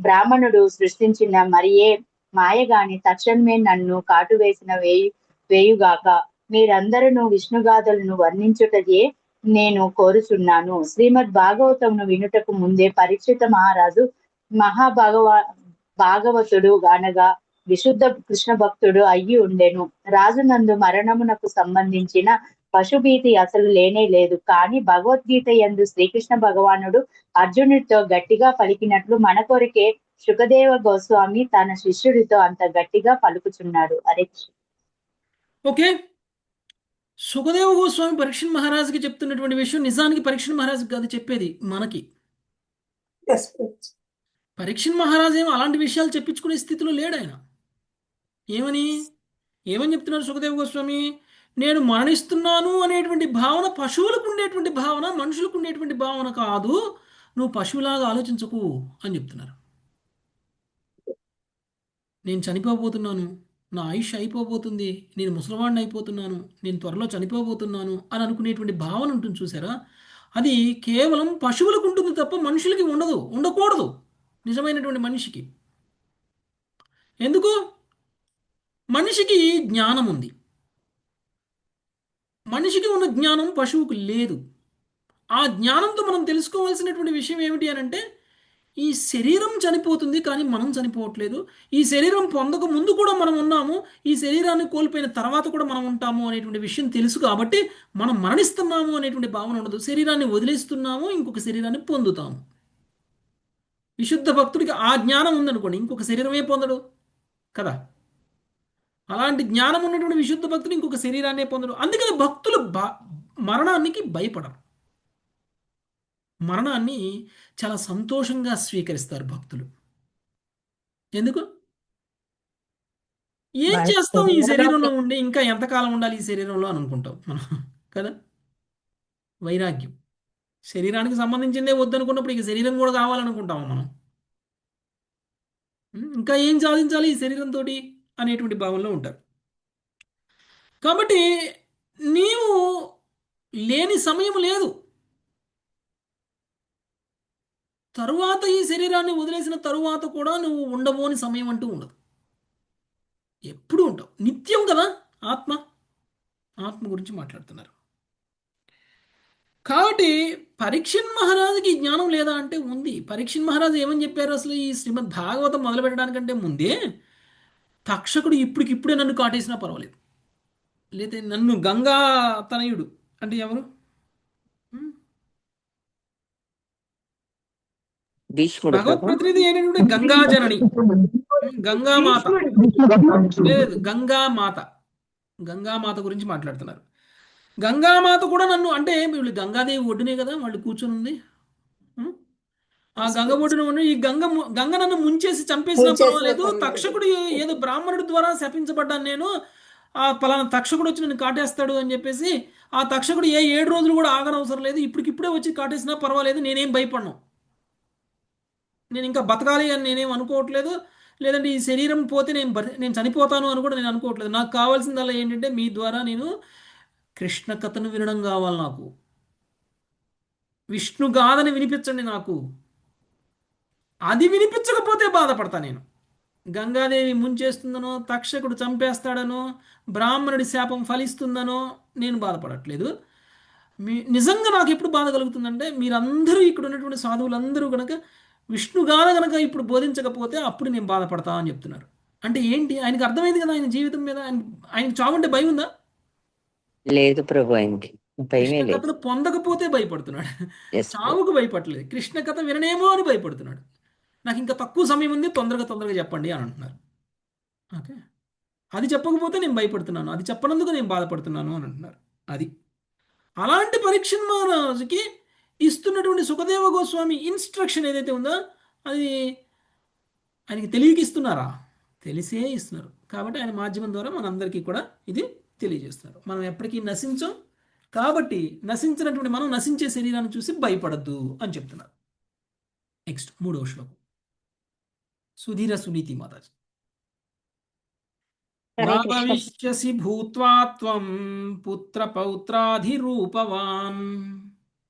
Speaker 11: బ్రాహ్మణుడు సృష్టించిన మరి ఏ మాయ గాని తక్షణమే నన్ను కాటువేసిన వేయుగాక. మీరందరూ విష్ణుగాథలను వర్ణించుటయే నేను కోరుచున్నాను. శ్రీమద్ భాగవతమును వినుటకు ముందే పరీక్షిత మహారాజు భాగవతుడు అనగా విశుద్ధ కృష్ణ భక్తుడు అయ్యి ఉండెను. రాజునందు మరణమునకు సంబంధించిన పశుభీతి అసలు లేనే లేదు. కానీ భగవద్గీత యందు శ్రీకృష్ణ భగవానుడు అర్జునుడితో గట్టిగా పలికినట్లు మన కొరికే శుకదేవ గోస్వామి తన శిష్యుడితో అంత గట్టిగా పలుకుచున్నాడు. అరే
Speaker 1: ఓకే, సుఖదేవ గోస్వామి పరీక్షణ్ మహారాజుకి చెప్తున్నటువంటి విషయం నిజానికి పరీక్షణ్ మహారాజుకి కాదు చెప్పేది, మనకి. పరీక్షణ్ మహారాజు ఏమో అలాంటి విషయాలు చెప్పించుకునే స్థితిలో లేడు ఆయన. ఏమని చెప్తున్నారు సుఖదేవ గోస్వామి? నేను మరణిస్తున్నాను అనేటువంటి భావన పశువులకు ఉండేటువంటి భావన, మనుషులకు ఉండేటువంటి భావన కాదు, నువ్వు పశువులాగా ఆలోచించకు అని చెప్తున్నారు. నేను చనిపోబోతున్నాను, నా ఆయుష్ అయిపోబోతుంది, నేను ముసలివాడిని అయిపోతున్నాను, నేను త్వరలో చనిపోబోతున్నాను అని అనుకునేటువంటి భావన ఉంటుంది చూసారా, అది కేవలం పశువులకు ఉంటుంది తప్ప మనుషులకి ఉండదు, ఉండకూడదు నిజమైనటువంటి మనిషికి. ఎందుకు? మనిషికి జ్ఞానం ఉంది, మనిషికి ఉన్న జ్ఞానం పశువుకు లేదు. ఆ జ్ఞానంతో మనం తెలుసుకోవాల్సినటువంటి విషయం ఏమిటి అని అంటే, ఈ శరీరం చనిపోతుంది కానీ మనం చనిపోవట్లేదు, ఈ శరీరం పొందక ముందు కూడా మనం ఉన్నాము, ఈ శరీరాన్ని కోల్పోయిన తర్వాత కూడా మనం ఉంటాము అనేటువంటి విషయం తెలుసు కాబట్టి మనం మరణిస్తున్నాము అనేటువంటి భావన ఉండదు. శరీరాన్ని వదిలేస్తున్నాము, ఇంకొక శరీరాన్ని పొందుతాము. విశుద్ధ భక్తుడికి ఆ జ్ఞానం ఉందనుకోండి, ఇంకొక శరీరమే పొందడు కదా. అలాంటి జ్ఞానం ఉన్నటువంటి విశుద్ధ భక్తుడు ఇంకొక శరీరాన్నే పొందడు. అందుకని భక్తులు మరణానికి భయపడరు, మరణాన్ని చాలా సంతోషంగా స్వీకరిస్తారు భక్తులు. ఎందుకు? ఏం చేస్తాం ఈ శరీరంలో ఉండి, ఇంకా ఎంతకాలం ఉండాలి ఈ శరీరంలో అని అనుకుంటాం మనం కదా. వైరాగ్యం, శరీరానికి సంబంధించిందే వద్దనుకున్నప్పుడు ఇక శరీరం కూడా కావాలనుకుంటాము మనం. ఇంకా ఏం సాధించాలి ఈ శరీరంతో అనేటువంటి భావనలో ఉంటారు. కాబట్టి నీవు లేని సమయం లేదు. తరువాత ఈ శరీరాన్ని వదిలేసిన తరువాత కూడా నువ్వు ఉండబోని సమయం అంటూ ఉండదు. ఎప్పుడు ఉంటావు, నిత్యం కదా. ఆత్మ ఆత్మ గురించి మాట్లాడుతున్నారు. కాబట్టి పరీక్షణ్ మహారాజుకి ఈ జ్ఞానం లేదా అంటే ఉంది. పరీక్షణ్ మహారాజు ఏమని చెప్పారు అసలు ఈ శ్రీమద్ భాగవతం మొదలు పెట్టడానికంటే ముందే? తక్షకుడు ఇప్పటికిప్పుడే నన్ను కాటేసినా పర్వాలేదు, లేదా నన్ను గంగా తనయుడు అంటే ఎవరు,
Speaker 10: భీష్ముడు
Speaker 1: భగవత్
Speaker 10: ప్రభు.
Speaker 1: ప్రతినిధి అయినటువంటి గంగా జనని, గంగామాత, లేదు గంగామాత, గంగామాత గురించి మాట్లాడుతున్నారు. గంగామాత కూడా నన్ను, అంటే వీళ్ళు గంగాదేవి ఒడ్డునే కదా వాళ్ళు కూర్చొని ఉంది. ఆ గంగ ఒడ్డున ఉండి ఈ గంగ నన్ను ముంచేసి చంపేసినా పర్వాలేదు, తక్షకుడు ఏదో బ్రాహ్మణుడి ద్వారా శపించబడ్డాను నేను, ఆ పలానా తక్షకుడు వచ్చి నన్ను కాటేస్తాడు అని చెప్పేసి ఆ తక్షకుడు 7 రోజులు కూడా ఆగనవసరం లేదు, ఇప్పటికిప్పుడే వచ్చి కాటేసినా పర్వాలేదు, నేనేం భయపడను, నేను ఇంకా బతకాలి అని నేనేం అనుకోవట్లేదు, లేదంటే ఈ శరీరం పోతే నేను చనిపోతాను అని కూడా నేను అనుకోవట్లేదు. నాకు కావాల్సిందల్లా ఏంటంటే మీ ద్వారా నేను కృష్ణ కథను వినడం కావాలి, నాకు విష్ణు గాథని వినిపించండి నాకు. అది వినిపించకపోతే బాధపడతా నేను. గంగాదేవి ముంచేస్తుందనో, తక్షకుడు చంపేస్తాడనో, బ్రాహ్మణుడి శాపం ఫలిస్తుందనో నేను బాధపడట్లేదు. నిజంగా నాకు ఎప్పుడు బాధ కలుగుతుందంటే మీరందరూ ఇక్కడ ఉన్నటువంటి సాధువులందరూ కనుక విష్ణుగాథ కనుక ఇప్పుడు బోధించకపోతే అప్పుడు నేను బాధపడతా అని చెప్తున్నారు. అంటే ఏంటి, ఆయనకు అర్థమైంది కదా ఆయన జీవితం మీద. ఆయనకు చావుంటే భయం ఉందా?
Speaker 10: లేదు ప్రభు, ఆయనకి భయమే
Speaker 1: కృష్ణ
Speaker 10: లేదు.
Speaker 1: కథను పొందకపోతే భయపడుతున్నాడు,
Speaker 10: Yes, ప్రభు.
Speaker 1: చావుకు భయపడలేదు. కృష్ణ కథ విననేమో అని భయపడుతున్నాడు. నాకు ఇంకా తక్కువ సమయం ఉంది, తొందరగా చెప్పండి అని అంటున్నారు. ఓకే, అది చెప్పకపోతే నేను భయపడుతున్నాను, అది చెప్పనందుకు నేను బాధపడుతున్నాను అని అంటున్నారు. అది అలాంటి పరీక్షణ్ మహారాజుకి ఇస్తున్నటువంటి సుఖదేవ గోస్వామి ఇన్స్ట్రక్షన్ ఏదైతే ఉందో అది ఆయనకి తెలియక ఇస్తున్నారా? తెలిసే ఇస్తున్నారు. కాబట్టి ఆయన మాధ్యమం ద్వారా మనందరికీ కూడా ఇది తెలియజేస్తున్నారు. మనం ఎప్పటికీ నశించం, కాబట్టి నశించినటువంటి మనం నశించే శరీరాన్ని చూసి భయపడద్దు అని చెప్తున్నారు. నెక్స్ట్ 3వ శ్లోకం, సుధీర సునీతి మాతాజీ.
Speaker 11: హరే కృష్ణ.
Speaker 1: భవిష్యసి భూత్వా త్వం పుత్ర పౌత్రాధిరూపవాన్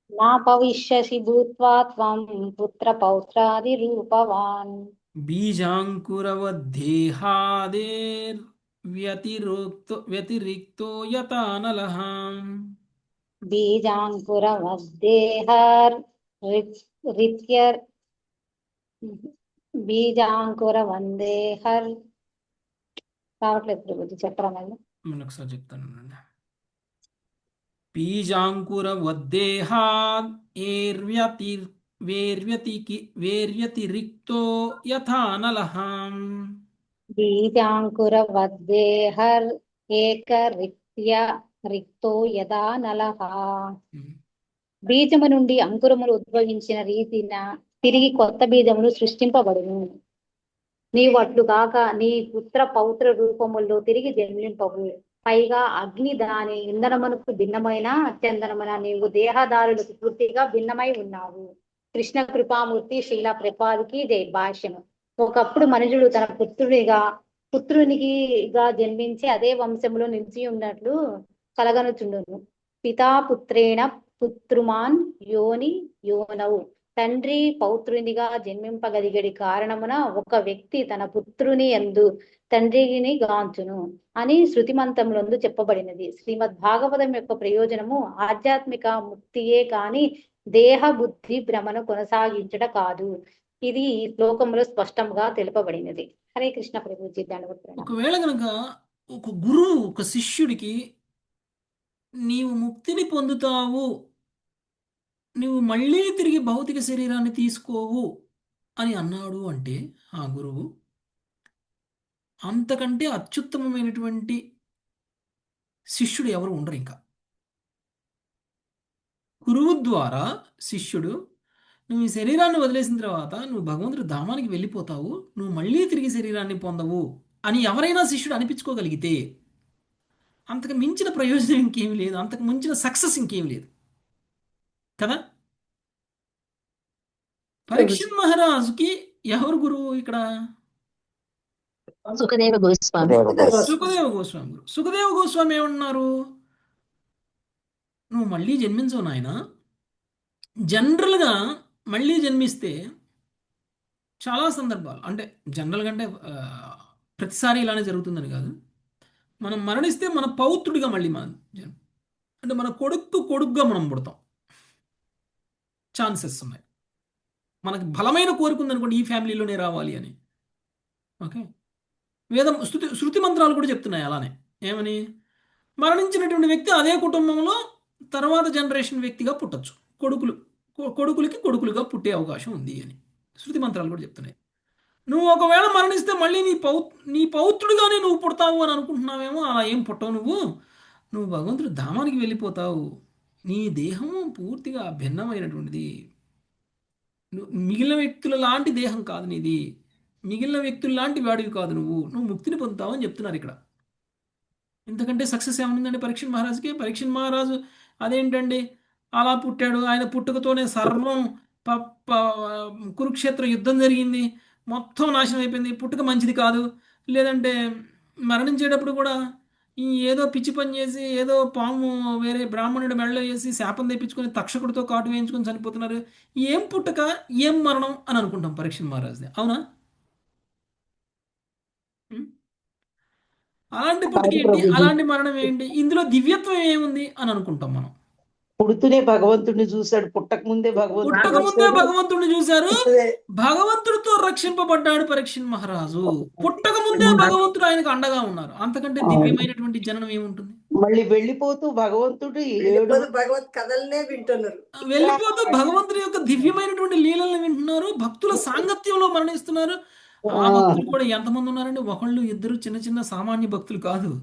Speaker 11: నా భవిష్యసి భూత్వా త్వం పుత్ర పౌత్రాది రూపవాన్
Speaker 1: బీజాంకురవద్దేహాదేర్ వ్యతిరిక్తో యతానలః
Speaker 11: బీజాంకురవద్దేహర్ రిత్యర్ బీజాంకురవందేహర్ కావట్లేదు ప్రభుజీ, చెప్పరా మళ్ళీ.
Speaker 1: నేను ఒకసారి చెప్తాను. బీజాంకురవద్దేహాద్ వేర్వ్యతిరిక్తో యథానలః
Speaker 11: బీజాంకురవద్దేహర్ రిక్తో యదా నలః. బీజము నుండి అంకురములు ఉద్భవించిన రీతిన తిరిగి కొత్త బీజములు సృష్టింపబడును. నీవు అట్లు కాక నీ పుత్ర పౌత్ర రూపముల్లో తిరిగి జన్మింపవు. పైగా అగ్ని దాని ఇంధనమునకు భిన్నమైన చందనమున నీవు దేహదారులకు పూర్తిగా భిన్నమై ఉన్నావు. కృష్ణ కృపామూర్తి శ్రీలా ప్రపాదికి జై భాష్యము. ఒకప్పుడు మనుషుడు తన పుత్రునికిగా జన్మించి అదే వంశములో నిలిచి ఉన్నట్లు కలగనుచుండును. పితాపుత్రేణ పుత్రుమాన్ యోనవు. తండ్రి పౌత్రునిగా జన్మింపగలిగడి కారణమున ఒక వ్యక్తి తన పుత్రుని యందు తండ్రిని గాంచును అని శృతిమంతములందు చెప్పబడినది. శ్రీమద్ భాగవతం యొక్క ప్రయోజనము ఆధ్యాత్మిక ముక్తియే కాని దేహ బుద్ధి భ్రమను కొనసాగించట కాదు. ఇది ఈ శ్లోకంలో స్పష్టంగా తెలుపబడినది. హరే కృష్ణ ప్రభుజీ. దండవత్ప్రణామం.
Speaker 1: ఒకవేళ కనుక ఒక గురువు ఒక శిష్యుడికి నీవు ముక్తిని పొందుతావు, నువ్వు మళ్ళీ తిరిగి భౌతిక శరీరాన్ని తీసుకోవు అని అన్నాడు అంటే ఆ గురువు అంతకంటే అత్యుత్తమమైనటువంటి శిష్యుడు ఎవరు ఉండరు. ఇంకా గురువు ద్వారా శిష్యుడు నువ్వు ఈ శరీరాన్ని వదిలేసిన తర్వాత నువ్వు భగవంతుడి ధామానికి వెళ్ళిపోతావు, నువ్వు మళ్ళీ తిరిగి శరీరాన్ని పొందవు అని ఎవరైనా శిష్యుడు అనిపించుకోగలిగితే అంతకు మించిన ప్రయోజనం ఇంకేం లేదు, అంతకు మించిన సక్సెస్ ఇంకేం లేదు కదా. పరీక్షిత్ మహారాజుకి ఎవరు గురువు ఇక్కడ?
Speaker 3: సుఖదేవ గోస్వామి.
Speaker 1: సుఖదేవ గోస్వామి గురు. సుఖదేవ గోస్వామి ఏమన్నారు? నువ్వు మళ్ళీ జన్మించవు నాయన. జనరల్గా మళ్ళీ జన్మిస్తే చాలా సందర్భాలు, అంటే జనరల్గా అంటే ప్రతిసారి ఇలానే జరుగుతుందని కాదు, మనం మరణిస్తే మన పౌత్రుడిగా మళ్ళీ మనం అంటే మన కొడుకుగా మనం పుడతాం, ఛాన్సెస్ ఉన్నాయి. మనకు బలమైన కోరిక ఉందనుకోండి, ఈ ఫ్యామిలీలోనే రావాలి అని. ఓకే, వేదం శృతి మంత్రాలు కూడా చెప్తున్నాయి అలానే. ఏమని? మరణించినటువంటి వ్యక్తి అదే కుటుంబంలో తర్వాత జనరేషన్ వ్యక్తిగా పుట్టచ్చు, కొడుకులుగా పుట్టే అవకాశం ఉంది అని శృతి మంత్రాలు కూడా చెప్తున్నాయి. నువ్వు ఒకవేళ మరణిస్తే మళ్ళీ నీ పౌత్రుడిగానే నువ్వు పుడతావు అని అనుకుంటున్నావేమో. అలా ఏం పుట్టవు నువ్వు భగవంతుడి ధామానికి వెళ్ళిపోతావు. నీ దేహము పూర్తిగా భిన్నమైనటువంటిది. మిగిలిన వ్యక్తుల లాంటి దేహం కాదు నీది, మిగిలిన వ్యక్తుల లాంటి వాడివి కాదు, నువ్వు ముక్తిని పొందుతావు అని చెప్తున్నారు ఇక్కడ. ఇంతకంటే సక్సెస్ ఏమనుందండి పరీక్షిత్ మహారాజుకి? పరీక్షిత్ మహారాజు అదేంటండి అలా పుట్టాడు, ఆయన పుట్టుకతోనే సర్వం కురుక్షేత్ర యుద్ధం జరిగింది, మొత్తం నాశనం అయిపోయింది, పుట్టుక మంచిది కాదు. లేదంటే మరణించేటప్పుడు కూడా ఈ ఏదో పిచ్చి పని చేసి ఏదో పాము వేరే బ్రాహ్మణుడి మెడలో వేసి శాపం తెప్పించుకొని తక్షకుడితో కాటు వేయించుకొని చనిపోతున్నారు. ఏం పుట్టుక, ఏం మరణం అని అనుకుంటాం పరీక్షిత్ మహారాజుది, అవునా? అలాంటి పుట్టుక ఏంటి, అలాంటి మరణం ఏంటి, ఇందులో దివ్యత్వం ఏముంది అని అనుకుంటాం మనం.
Speaker 2: పుడుతూనే భగవంతుడిని చూశాడు, పుట్టక ముందే
Speaker 1: భగవంతుడిని చూశారు, భగవంతుడితో రక్షింపబడ్డాడు పరీక్షిత్ మహారాజు. పుట్టక ముందే భగవంతుడు ఆయనకు అండగా ఉన్నారు. అంతకంటే దివ్యమైనటువంటి జననం ఏముంటుంది?
Speaker 2: మళ్ళీ వెళ్ళిపోతూ భగవంతుడు
Speaker 5: భగవత్ కథలనే వింటున్నారు,
Speaker 1: వెళ్ళిపోతూ భగవంతుడి యొక్క దివ్యమైనటువంటి లీలల్ని వింటున్నారు, భక్తుల సాంగత్యంలో మరణిస్తున్నారు. ఆ భక్తులు కూడా ఎంతమంది ఉన్నారండి? ఒకళ్ళు ఇద్దరు చిన్న చిన్న సామాన్య భక్తులు కాదు.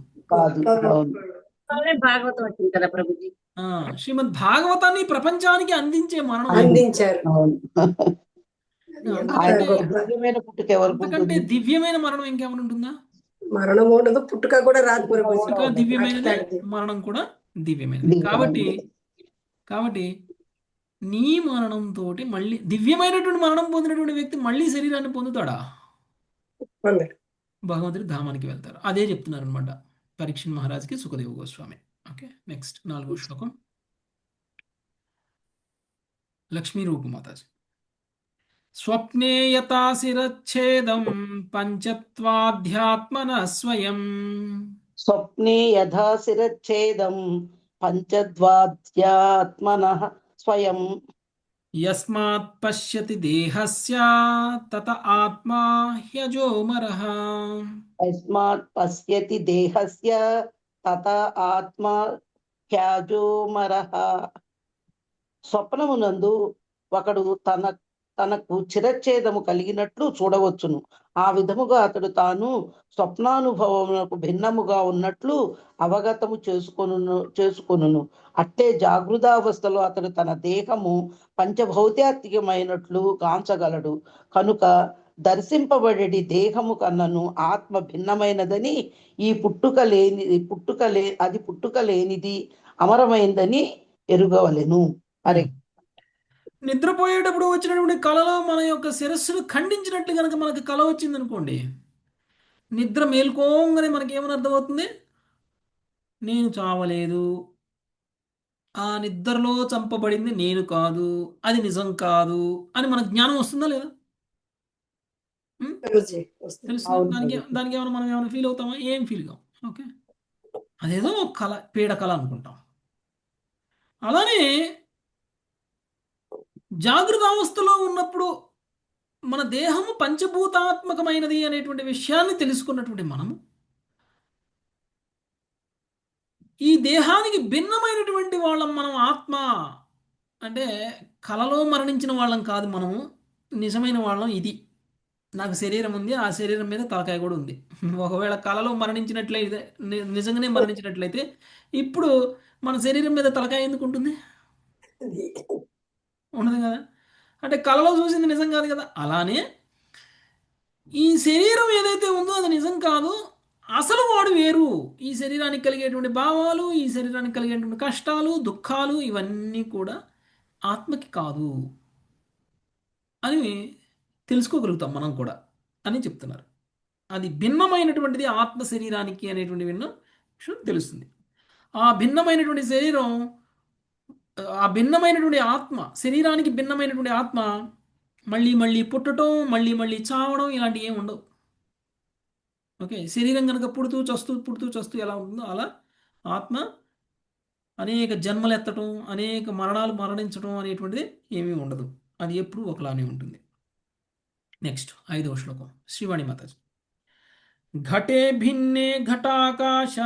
Speaker 9: భాగవతం వచ్చింది కదా ప్రభుజీ.
Speaker 1: శ్రీమద్ భాగవతాన్ని ప్రపంచానికి అందించే మరణం
Speaker 5: అందించారు.
Speaker 1: అంతకంటే దివ్యమైన మరణం ఇంకేమైనా ఉంటుందా?
Speaker 5: మరణం ఉండదు, పుట్టుక కూడా రాదు.
Speaker 1: పుట్టుక దివ్యమైనది, మరణం కూడా దివ్యమైనది. కాబట్టి నీ మరణంతో మళ్ళీ దివ్యమైనటువంటి మరణం పొందినటువంటి వ్యక్తి మళ్ళీ శరీరాన్ని పొందుతాడా? భగవంతుడి ధామానికి వెళ్తారు. అదే చెప్తున్నారు అనమాట పరీక్షిత్ మహారాజ్కి సుఖదేవ గోస్వామి. ఓకే, నెక్స్ట్ 4వ శ్లోకం. లక్ష్మీ రూపమాతాజీ. స్వప్నే యథా శిరచ్ఛేదం పంచత్వాధ్యాత్మనః స్వయం.
Speaker 2: స్వప్నే యథా శిరచ్ఛేదం పంచద్వాధ్యాత్మనః స్వయం.
Speaker 1: యస్మాత్ పశ్యతి దేహస్య తత ఆత్మా హ్యజోమరః.
Speaker 2: యస్మాత్ పశ్యతి దేహస్య తత ఆత్మా హ్యజోమరః. స్వప్నమునందు ఒకడు తనకు చిరచ్ఛేదము కలిగినట్లు చూడవచ్చును. ఆ విధముగా అతడు తాను స్వప్నానుభవమునకు భిన్నముగా ఉన్నట్లు అవగతము చేసుకొనును. అట్లే జాగృతావస్థలో అతడు తన దేహము పంచభౌతికమైనట్లు గాంచగలడు. కనుక దర్శింపబడేది దేహము కన్నను ఆత్మ భిన్నమైనదని, ఈ పుట్టుక లేనిది అమరమైందని ఎరుగవలెను. అరే,
Speaker 1: నిద్రపోయేటప్పుడు వచ్చినటువంటి కళలో మన యొక్క శిరస్సును ఖండించినట్లు కనుక మనకు కళ వచ్చింది అనుకోండి, నిద్ర మేల్కోగానే మనకి ఏమని అర్థమవుతుంది? నేను చావలేదు, ఆ నిద్రలో చంపబడింది నేను కాదు, అది నిజం కాదు అని మనకు జ్ఞానం వస్తుందా లేదా? తెలుసు. దానికి ఏమైనా మనం ఏమైనా ఫీల్ అవుతామా? ఏం ఫీల్ కావు. ఓకే, అదేదో కళ, పీడ కళ అనుకుంటాం. అలానే జాగృత అవస్థలో ఉన్నప్పుడు మన దేహము పంచభూతాత్మకమైనది అనేటువంటి విషయాన్ని తెలుసుకున్నటువంటి మనము ఈ దేహానికి భిన్నమైనటువంటి వాళ్ళం. మనం ఆత్మ అంటే కలలో మరణించిన వాళ్ళం కాదు, మనము నిజమైన వాళ్ళం. ఇది నాకు శరీరం ఉంది, ఆ శరీరం మీద తలకాయ కూడా ఉంది. ఒకవేళ కలలో మరణించినట్లయితే, నిజంగానే మరణించినట్లయితే ఇప్పుడు మన శరీరం మీద తలకాయ ఎందుకు ఉంటుంది? ఉండదు కదా. అంటే కళలో చూసింది నిజం కాదు కదా. అలానే ఈ శరీరం ఏదైతే ఉందో అది నిజం కాదు, అసలు వాడు వేరు. ఈ శరీరానికి కలిగేటువంటి భావాలు, ఈ శరీరానికి కలిగేటువంటి కష్టాలు, దుఃఖాలు ఇవన్నీ కూడా ఆత్మకి కాదు అని తెలుసుకోగలుగుతాం మనం కూడా అని చెప్తున్నారు. అది భిన్నమైనటువంటిది ఆత్మ శరీరానికి అనేటువంటి విషయం తెలుస్తుంది. ఆ భిన్నమైనటువంటి శరీరం, ఆ భిన్నమైనటువంటి ఆత్మ, శరీరానికి భిన్నమైనటువంటి ఆత్మ మళ్ళీ మళ్ళీ పుట్టడం, మళ్ళీ మళ్ళీ చావడం ఇలాంటివి ఏమి ఉండవు. ఓకే, శరీరం కనుక పుడుతూ చస్తూ ఎలా ఉంటుందో అలా ఆత్మ అనేక జన్మలు ఎత్తడం, అనేక మరణాలు మరణించడం అనేటువంటిది ఏమీ ఉండదు. అది ఎప్పుడూ ఒకలానే ఉంటుంది. నెక్స్ట్ 5వ శ్లోకం శ్రీవాణి మాతాజీ. ఘటే భిన్నే ఘటాకాశ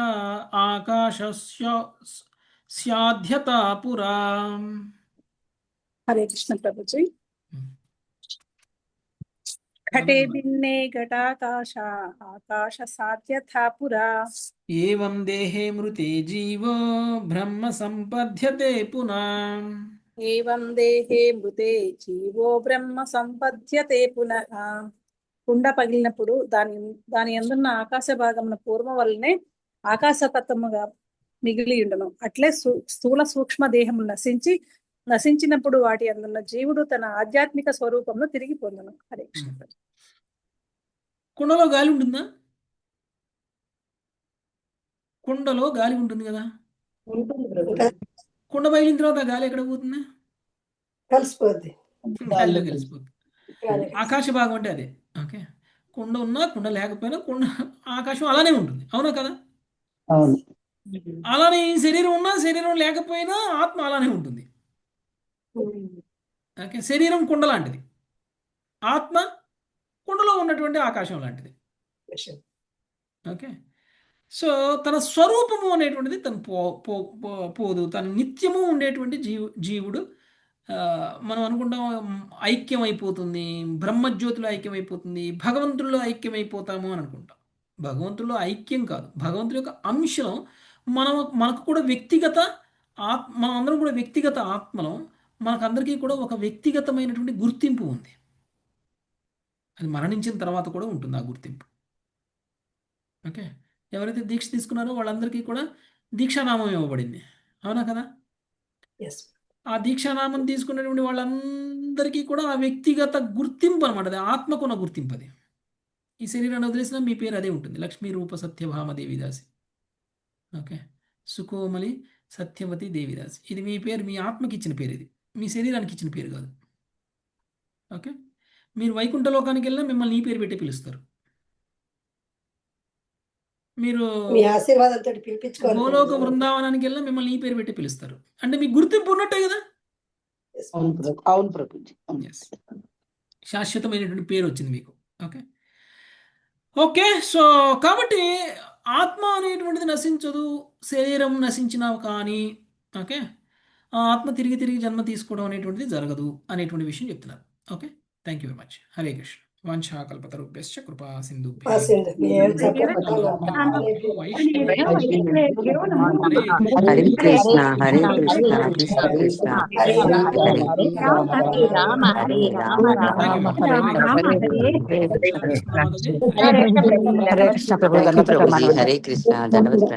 Speaker 1: ఆకాశస్య స్యాధ్యత పురా.
Speaker 12: హరే కృష్ణ ప్రభుజీ. ఘటే భిన్నే ఘటాకాశ ఆకాశ సాధ్యథా పురా.
Speaker 1: ఏవం దేహే మృతే జీవో బ్రహ్మ సంపద్యతే పునః.
Speaker 12: ఏవం దేహే మృతే జీవో బ్రహ్మ సంపద్యతే పునః. కుండ పగిలినప్పుడు దాని యందున్న ఆకాశ భాగమున పూర్వం వల్లనే ఆకాశతత్వముగా మిగిలి ఉండను. అట్లే స్థూల సూక్ష్మ దేహము నశించినప్పుడు వాటి అందున్న జీవుడు తన ఆధ్యాత్మిక స్వరూపంలో తిరిగి పొందను. హరే కృష్ణ.
Speaker 1: కుండలో గాలి ఉంటుందా? కుండలో గాలి ఉంటుంది కదా. కుండ పగిలిన తర్వాత గాలి ఎక్కడ పోతుంది?
Speaker 5: కలిసిపోద్ది.
Speaker 1: గాలిలో కలిసిపోతుంది. ఆకాశ భాగం అంటే అదే. ఓకే, కుండ ఉన్నా కుండ లేకపోయినా కుండ ఆకాశం అలానే ఉంటుంది. అవునా కదా?
Speaker 2: అవును.
Speaker 1: అలానే శరీరం ఉన్నా శరీరం లేకపోయినా ఆత్మ అలానే ఉంటుంది. ఓకే, శరీరం కుండ లాంటిది, ఆత్మ కుండలో ఉన్నటువంటి ఆకాశం లాంటిది. ఓకే, సో తన స్వరూపము అనేటువంటిది తను పోదు. తను నిత్యము ఉండేటువంటి జీవుడు మనం అనుకుంటాం ఐక్యం అయిపోతుంది, బ్రహ్మజ్యోతిలో ఐక్యం అయిపోతుంది, భగవంతుల్లో ఐక్యం అయిపోతాము అని అనుకుంటాం. భగవంతుల్లో ఐక్యం కాదు, భగవంతుడి యొక్క అంశం మనకు కూడా వ్యక్తిగత మనం అందరం కూడా వ్యక్తిగత ఆత్మలో మనకందరికీ కూడా ఒక వ్యక్తిగతమైనటువంటి గుర్తింపు ఉంది. అది మరణించిన తర్వాత కూడా ఉంటుంది ఆ గుర్తింపు. ఓకే, ఎవరైతే దీక్ష తీసుకున్నారో వాళ్ళందరికీ కూడా దీక్షానామం ఇవ్వబడింది. అవునా కదా? ఆ దీక్షానామం తీసుకున్నటువంటి వాళ్ళందరికీ కూడా ఆ వ్యక్తిగత గుర్తింపు అనమాట. అది ఆత్మకున్న గుర్తింపు. అది ఈ శరీరాన్ని వదిలేసినా మీ పేరు అదే ఉంటుంది. లక్ష్మీ రూప సత్యభామ దేవిదాసి. ఓకే, సుకోమలి సత్యవతి దేవిదాసి. ఇది మీ పేరు, మీ ఆత్మకి ఇచ్చిన పేరు, ఇది మీ శరీరానికి ఇచ్చిన పేరు కాదు. ఓకే, మీరు వైకుంఠ లోకానికి వెళ్ళినా మిమ్మల్ని ఈ పేరు పెట్టి పిలుస్తారు. మీరు
Speaker 5: ఆశీర్వాదంతో పిలిపించుకోవాలి.
Speaker 1: గోలోక బృందావనానికి వెళ్ళినా మిమ్మల్ని ఈ పేరు పెట్టి పిలుస్తారు. అంటే మీకు గుర్తింపు ఉన్నట్టే కదా.
Speaker 2: అవును ప్రభుజీ.
Speaker 1: శాశ్వతమైనటువంటి పేరు వచ్చింది మీకు. ఓకే ఓకే సో కాబట్టి ఆత్మ అనేటువంటిది నశించదు, శరీరం నశించినా కానీ ఓకే ఆత్మ తిరిగి తిరిగి జన్మ తీసుకోవడం అనేటువంటిది జరగదు అనేటువంటి విషయం చెప్తున్నారు. Okay, thank you very much. Hare Krishna. వాంఛాకల్పతరుభ్యశ్చ కృపా సింధుభ్యః
Speaker 10: హరే కృష్ణ హరే కృష్ణ కృష్ణ కృష్ణ హరే
Speaker 3: రామ హరే రామ రామ
Speaker 10: హరే కృష్ణ ప్రభు హరే కృష్ణ ధన్యవాదాలు.